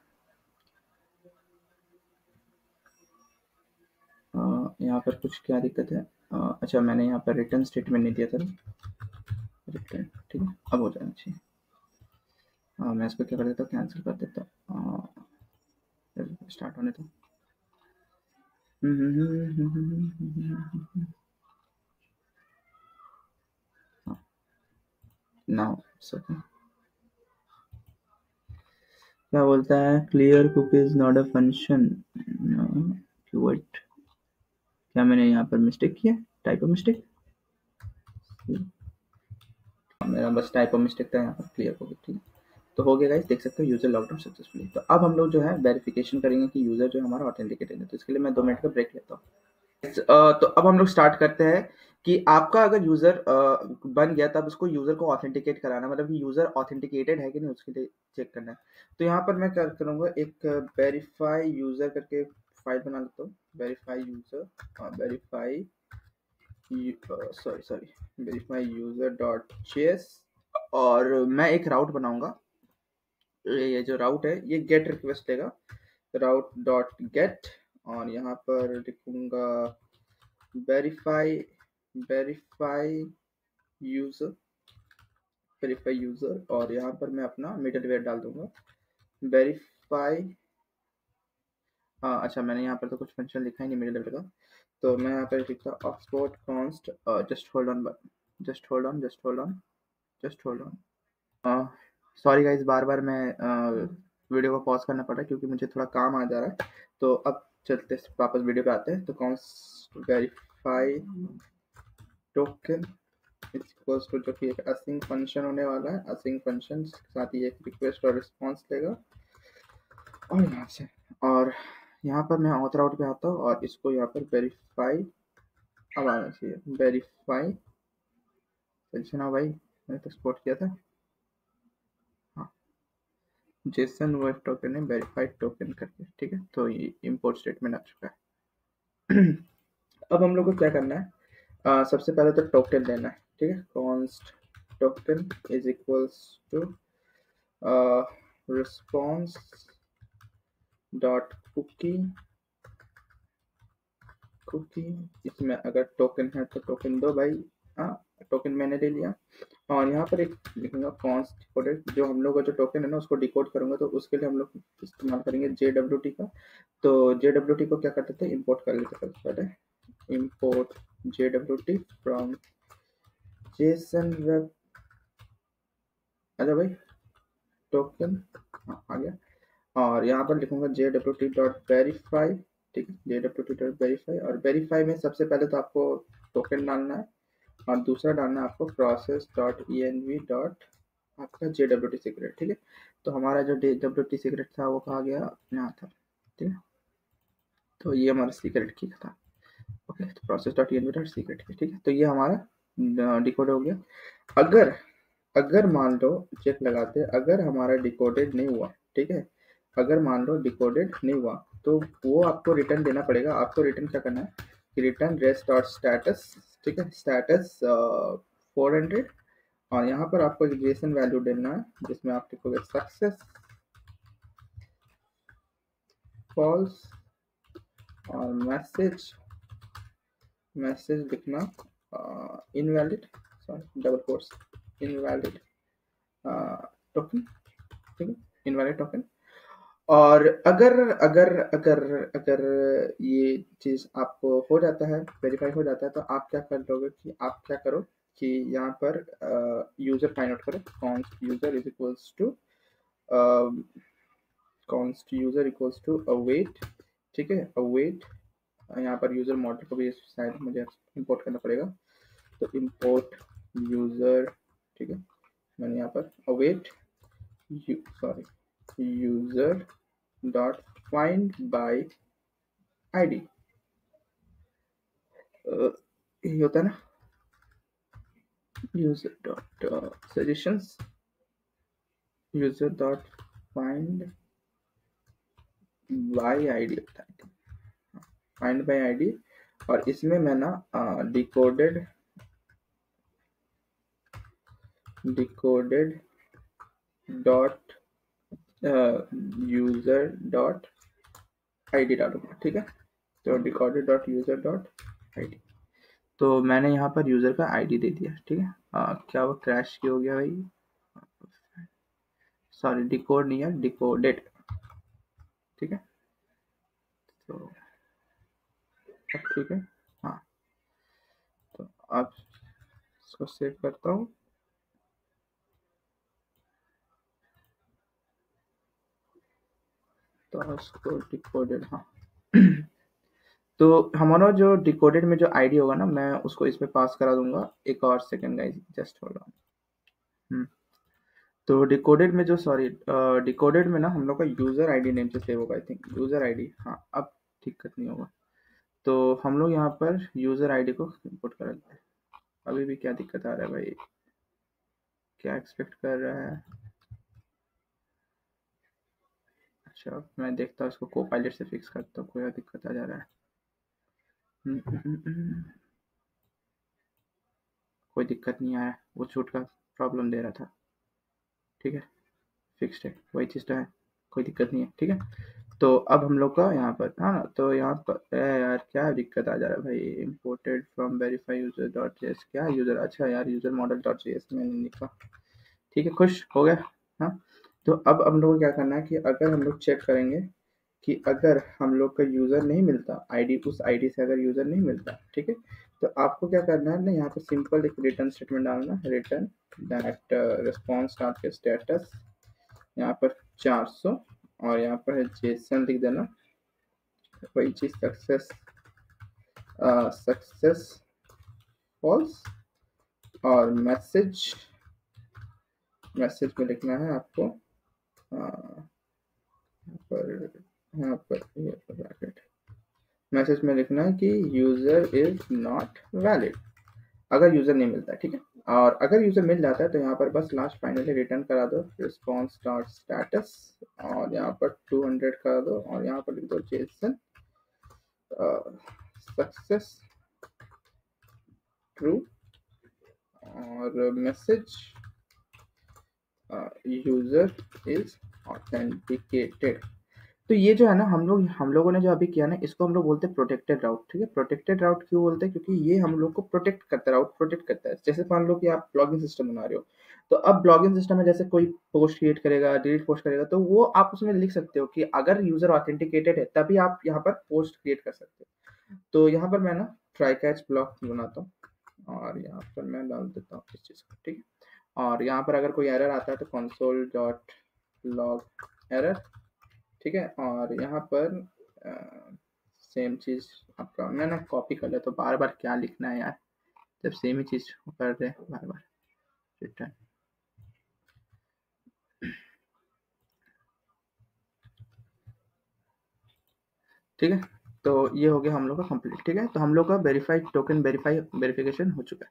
यहाँ पर कुछ क्या दिक्कत है, अच्छा मैंने यहाँ पर रिटर्न स्टेटमेंट नहीं दिया था, रिटर्न, ठीक है। अब हो जाना चाहिए। मैं इसको क्या कर देता हूँ, कैंसिल कर देता हूँ, स्टार्ट होने दो। नाउ क्या बोलता है, clear cookies not a function, wait, क्या मैंने यहाँ पर मिस्टेक किया, टाइपो मिस्टेक, मेरा बस टाइपो मिस्टेक था यहाँ पर, क्लियर कुकी, ठीक है। तो हो गया गाइस, देख सकते हो यूजर लॉग्ड आउट सक्सेसफुली। तो अब हम लोग जो है वेरिफिकेशन करेंगे कि यूजर जो हमारा ऑथेंटिकेटेड है, तो इसके लिए मैं 2 मिनट का ब्रेक लेता हूँ। तो अब हम लोग स्टार्ट करते हैं कि आपका अगर यूजर बन गया तब उसको यूजर को ऑथेंटिकेट कराना, मतलब यूजर ऑथेंटिकेटेड है कि नहीं उसके लिए चेक करना है। तो यहाँ पर मैं क्या करूँगा, एक वेरीफाई यूजर करके फाइल बना लेता हूँ, verify user, verify verify user dot JS, और मैं एक राउट बनाऊंगा। ये जो राउट है ये गेट रिक्वेस्ट लेगा, राउट डॉट गेट, और यहाँ पर लिखूंगा verify verify user, verify user, और यहाँ पर मैं अपना मिडल वेयर डाल दूंगा, वेरीफाई। अच्छा मैंने यहाँ पर तो कुछ फंक्शन लिखा ही नहीं मिडल वेयर का, तो मैं यहाँ पर लिखता हूँ Oxford const, just hold on, just hold on, just hold on, just hold on. Sorry guys, बार बार मैं वीडियो को पॉज करना पड़ रहा है क्योंकि मुझे थोड़ा काम आ जा रहा है। तो अब चलते वापस वीडियो पे आते हैं। तो const verify token equals to, जो कि एक असिंक फंक्शन होने वाला है, असिंक फंक्शन के साथ ही एक रिक्वेस्ट और रिस्पॉन्स लेगा। और यहाँ से, और यहाँ पर मैं ऑथर आउट पे आता हूँ और इसको यहाँ पर वेरीफाई अब आना चाहिए, वेरीफाई टेंशन भाई, मैंने तो एक्सपोर्ट किया था, हाँ जेसन वेब टोकन है वेरीफाइड टोकन करके, ठीक है। तो ये इंपोर्ट स्टेटमेंट आ चुका है। अब हम लोग को क्या करना है, सबसे पहले तो टोकन लेना है, ठीक है। Const token is equals to response dot cookie, cookie इसमें अगर टोकन है तो टोकन दो भाई, हाँ टोकन मैंने ले लिया। और यहाँ पर एक लिखूंगा कॉन्स्ट डिकोडेड, जो हम लोग का जो टोकन है ना उसको डिकोड करूंगा, तो उसके लिए हम लोग इस्तेमाल करेंगे JWT का। तो JWT को क्या करते थे, इंपोर्ट कर लेते थे पहले, import JWT from Jason web, आजा भाई टोकन, हाँ आ गया। और यहाँ पर लिखूंगा JWT.verify, ठीक है, JWT.verify। और वेरीफाई में सबसे पहले तो आपको टोकन डालना है और दूसरा डालना है आपको process.env डॉट आपका JWT सीक्रेट, ठीक है। तो हमारा जो JWT सीक्रेट था वो कहाँ गया, यहाँ था, ठीक है। तो ये हमारा सीक्रेट की था, ओके। तो process.env डॉट सीक्रेट की, ठीक है। तो ये हमारा डिकोड हो गया। अगर अगर मान लो, चेक लगाते, अगर हमारा डिकोडेड नहीं हुआ, ठीक है, अगर मान लो डिकोडेड नहीं हुआ तो वो आपको रिटर्न देना पड़ेगा। आपको रिटर्न क्या करना है कि रिटर्न रेस्ट डॉट स्टेटस, ठीक है, स्टेटस 400। और यहाँ पर आपको एक जेसन वैल्यू देना है जिसमें आप लिखोगे सक्सेस फॉल्स, और मैसेज लिखना invalid, sorry double quotes, invalid token, ठीक है, इनवैलिड टोकन। और अगर अगर अगर अगर ये चीज़ आपको हो जाता है, वेरीफाई हो जाता है, तो आप क्या कर लोगे कि आप क्या करो कि यहाँ पर यूज़र फाइंड आउट करो, const user is equals to const user equals to await, ठीक है, अवेट। यहाँ पर यूज़र मॉडल को भी शायद मुझे इंपोर्ट करना पड़ेगा, तो इंपोर्ट यूज़र, ठीक है। मैंने यहाँ पर await sorry user dot find by ID, ये होता है ना, user dot suggestions, user dot find by ID होता है, फाइंड बाय आईडी। और इसमें मैं ना decoded dot user dot ID डालूंगा, ठीक है। तो decoded dot user dot ID, तो मैंने यहाँ पर यूजर का आईडी दे दिया, ठीक है। क्या वो क्रैश क्यों हो गया भाई, सॉरी डिकोड नहीं है, डिकोडेड, ठीक है। तो अब ठीक है, हाँ। तो अब इसको सेव करता हूँ, तो इसको डिकोडेड, हाँ। तो हमारा जो डिकोडेड में जो आईडी होगा ना, मैं उसको इसमें पास करा दूंगा। एक और second guys, just hold on. तो डिकोडेड में जो, सॉरी डिकोडेड में ना हम लोग का यूजर आईडी नेम से सेव होगा, आई थिंक यूजर आईडी, हाँ अब दिक्कत नहीं होगा। तो हम लोग यहाँ पर यूजर आईडी को इंपोर्ट कर लेते हैं। अभी भी क्या दिक्कत आ रहा है भाई, क्या एक्सपेक्ट कर रहा है। अच्छा मैं देखता हूँ, इसको कोपायलट से फिक्स करता हूँ, कोई दिक्कत आ जा रहा है। कोई दिक्कत नहीं आया, वो छूट का प्रॉब्लम दे रहा था, ठीक है, फिक्स्ड है, वही चीज़ तो है, कोई दिक्कत नहीं है, ठीक है। तो अब हम लोग का यहाँ पर, हाँ तो यहाँ पर यार क्या दिक्कत आ जा रहा है भाई, imported from verify user dot JS, क्या यूजर, अच्छा यार यूजर मॉडल डॉट जेएस मैंने लिखा, ठीक है, खुश हो गया। हाँ तो अब हम लोग को क्या करना है कि अगर हम लोग चेक करेंगे कि अगर हम लोग का यूज़र नहीं मिलता आईडी, उस आईडी से अगर यूज़र नहीं मिलता, ठीक है, तो आपको क्या करना है ना, यहाँ पे सिंपल एक रिटर्न स्टेटमेंट डालना है, रिटर्न दैट रिस्पॉन्स डॉट के स्टेटस, यहाँ पर 400, और यहाँ पर है जेसन लिख देना, वही चीज़ सक्सेस सक्सेस फॉल्स, और मैसेज में लिखना है आपको यहाँ पर ये ब्रैकेट, मैसेज में लिखना है कि यूजर इज नॉट वैलिड, अगर यूजर नहीं मिलता है, ठीक है। और अगर यूजर मिल जाता है तो यहाँ पर बस लास्ट फाइनली रिटर्न करा दो रिस्पॉन्स डॉट स्टेटस, और यहाँ पर 200 करा दो, और यहाँ पर लिख दो जेसन सक्सेस ट्रू, और मैसेज यूजर इज ऑथेंटिकेटेड। तो ये जो है ना, हम लोगों ने जो अभी किया ना, इसको हम लोग बोलते हैं प्रोटेक्टेड राउट, ठीक है। प्रोटेक्टेड राउट क्यों बोलते हैं? क्योंकि ये हम लोग को प्रोटेक्ट करता है, राउट प्रोटेक्ट करता है। जैसे मान लो कि आप ब्लॉगिंग सिस्टम बना रहे हो, तो अब ब्लॉगिंग सिस्टम में जैसे कोई पोस्ट क्रिएट करेगा, डिलीट पोस्ट करेगा, तो वो आप उसमें लिख सकते हो कि अगर यूजर ऑथेंटिकेटेड है तभी आप यहाँ पर पोस्ट क्रिएट कर सकते हो। तो यहाँ पर मैं ना ट्राई कैच ब्लॉक बनाता हूँ, और यहाँ पर मैं डाल देता हूँ इस चीज़ को, ठीक है। और यहाँ पर अगर कोई एरर आता है तो कंसोल डॉट लॉग एरर, ठीक है। और यहाँ पर सेम चीज़ आपका मैं ना कॉपी कर लेता हूँ, बार बार क्या लिखना है यार, जब सेम ही चीज़ कर रहे हैं बार बार रिटर्न। ठीक है, तो ये हो गया हम लोग का कंप्लीट, ठीक है। तो हम लोग का वेरीफाइड टोकन वेरिफिकेशन हो चुका है।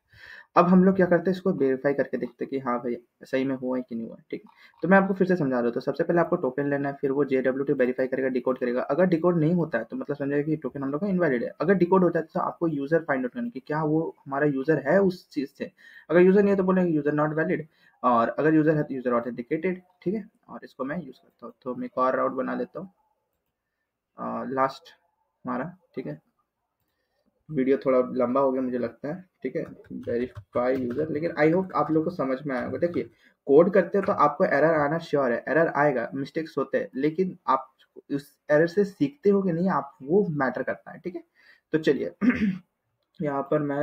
अब हम लोग क्या करते हैं, इसको वेरीफाई करके देखते हैं कि हाँ भाई सही में हुआ है कि नहीं हुआ है, ठीक है। तो मैं आपको फिर से समझा रहा हूँ। तो सबसे पहले आपको टोकन लेना है, फिर वो JWT वेरीफाई करेगा, डिकोड करेगा। अगर डिकोड नहीं होता है तो मतलब समझिए कि टोकन हम लोग का इनवैलिड है। अगर डिकोड होता है तो आपको यूजर फाइंड आउट करना कि क्या वो हमारा यूजर है उस चीज़ से। अगर यूजर नहीं है तो बोलेंगे यूजर नॉट वैलिड, और अगर यूजर है तो यूजर ऑथेंटिकेटेड, ठीक है। और इसको मैं यूज करता हूँ, तो मैं एक और राउट बना लेता हूँ लास्ट हमारा, ठीक है। वीडियो थोड़ा लंबा हो गया मुझे लगता है, ठीक है। वेरीफाई यूजर, लेकिन आई होप आप लोग को समझ में आया होगा। देखिए कोड करते हो तो आपको एरर आना श्योर है, एरर आएगा, मिस्टेक्स होते हैं, लेकिन आप उस एरर से सीखते हो कि नहीं, आप वो मैटर करता है, ठीक है। तो चलिए यहाँ पर मैं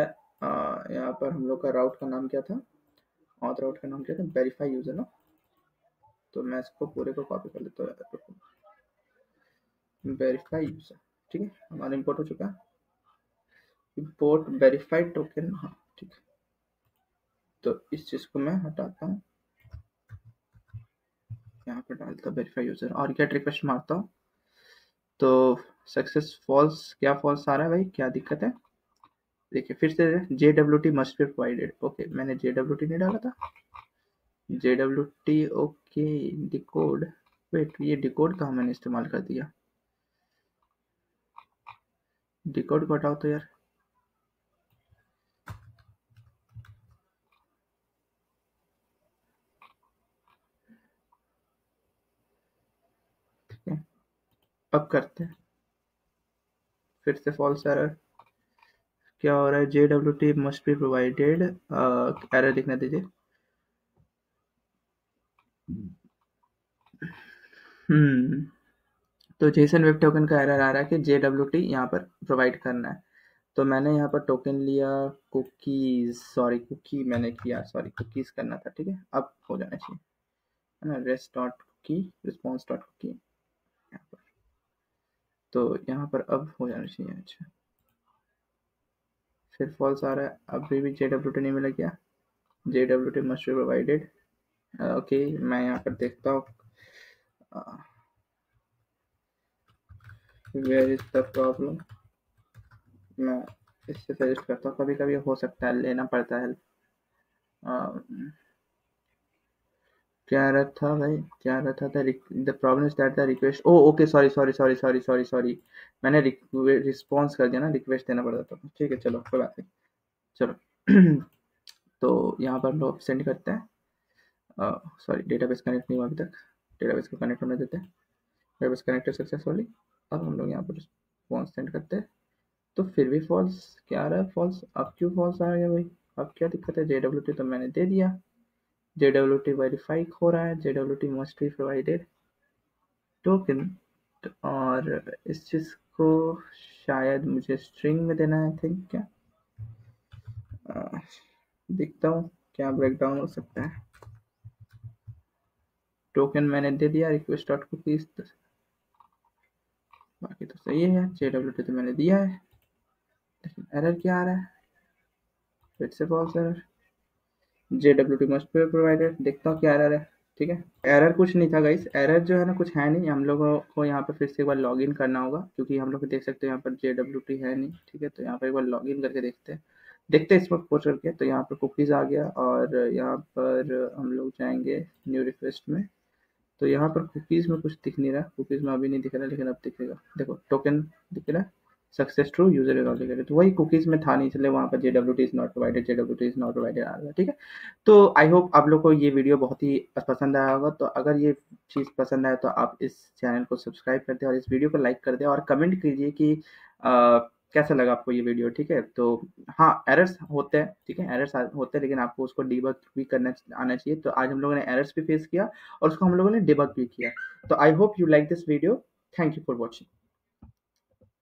यहाँ पर हम लोग का राउट का नाम क्या था, ऑथ राउट का नाम क्या था, वेरीफाई यूजर ना। तो मैं इसको पूरे को कॉपी कर लेता हूँ, वेरीफाई यूजर, ठीक है। हमारा इंपोर्ट हो चुका है, इंपोर्ट वेरीफाइड टोकन, हाँ ठीक है। तो इस चीज को मैं हटाता हूँ, यहाँ पर डालता हूँ वेरीफाई यूजर, और गेट रिक्वेस्ट मारता हूँ। तो सक्सेस फॉल्स, क्या फॉल्स आ रहा है भाई, क्या दिक्कत है? देखिए फिर से JWT must be provided, okay मैंने JWT नहीं डाला था, JWT ओके। डिकोड, वेट ये डिकोड कहाँ मैंने इस्तेमाल कर दिया, डिकोड को हटाओ तो यार। ठीक है, अब करते हैं फिर से फॉल्स एरर, क्या हो रहा है, JWT must be provided, error दिखने दीजिए। हम्म, तो जेसन वेब टोकन का एरर आ रहा है कि JWT यहाँ पर प्रोवाइड करना है। तो मैंने यहाँ पर टोकन लिया कुकीज, सॉरी कुकी मैंने किया, सॉरी कुकीज करना था, ठीक है। अब हो जाना चाहिए, है ना, rest dot cookie, response dot cookie यहाँ पर। तो यहाँ पर अब हो जाना चाहिए, अच्छा फिर फॉल्स आ रहा है, अभी भी JWT नहीं मिला क्या, JWT must be provided, okay मैं यहाँ पर देखता हूँ वेयर इज द प्रॉब्लम। मैं इससे सजेस्ट करता हूँ, कभी कभी हो सकता है लेना पड़ता है। क्या रहा था भाई, क्या रहा था, the problem is that the request, oh okay sorry sorry sorry sorry sorry sorry, मैंने रिस्पॉन्स कर दिया ना, रिक्वेस्ट देना पड़ता था, ठीक है चलो कोई बात नहीं, चलो तो यहाँ पर हम लोग सेंड करते हैं, सॉरी डेटाबेस कनेक्ट नहीं हुआ अभी तक, डेटाबेस को कनेक्ट होने देते हैं, डेटाबेस कनेक्टेड सक्सेसफुली। अब हम लोग यहाँ पर रिस्पॉन्स सेंड करते हैं, तो फिर भी फॉल्स, क्या आ रहा है फॉल्स, अब क्यों फॉल्स आ गया भाई, अब क्या दिक्कत है, JWT तो मैंने दे दिया, JWT वेरीफाई हो रहा है, JWT must be provided token, और इस चीज को शायद मुझे स्ट्रिंग में देना है, आई थिंक, क्या दिखता हूँ क्या ब्रेकडाउन हो सकता है। टोकन मैंने दे दिया रिक्वेस्ट डॉट कुकीज, बाकी तो सही है, JWT तो मैंने दिया है, एरर क्या आ रहा है, फिर से false error, JWT must be provided, देखता हूँ क्या एरर है। ठीक है, एरर कुछ नहीं था गाइस, एरर जो है ना कुछ है नहीं, हम लोगों को यहाँ पर फिर से एक बार लॉगिन करना होगा, क्योंकि हम लोग देख सकते हैं यहाँ पर JWT है नहीं। ठीक है, तो यहाँ पर एक बार लॉगिन करके देखते हैं इसमें पोस्ट करके। तो यहाँ पर कुकीज़ आ गया और यहाँ पर हम लोग जाएंगे न्यू रिक्वेस्ट में। तो यहाँ पर कुकीज़ में कुछ दिख नहीं रहा, कुकीज़ में अभी नहीं दिख रहा, लेकिन अब दिखेगा। देखो टोकन दिख रहा है, success true, user is already, तो वही कुकीज़ में था नहीं, इसलिए वहाँ पर JWT is not provided, JWT is not provided आ रहा है। ठीक है, तो आई होप आप लोग को ये वीडियो बहुत ही पसंद आया होगा। तो अगर ये चीज़ पसंद आए तो आप इस चैनल को सब्सक्राइब कर दें और इस वीडियो को लाइक कर दें और कमेंट कीजिए कि कैसा लगा आपको ये वीडियो। ठीक है, तो हाँ, एरर्स होते हैं, ठीक है, एरर्स होते हैं, लेकिन आपको उसको डिबग भी करना आना चाहिए। तो आज हम लोगों ने एरर्स भी फेस किया और उसको हम लोगों ने डिबग भी किया। तो I hope you like this video, thank you for watching.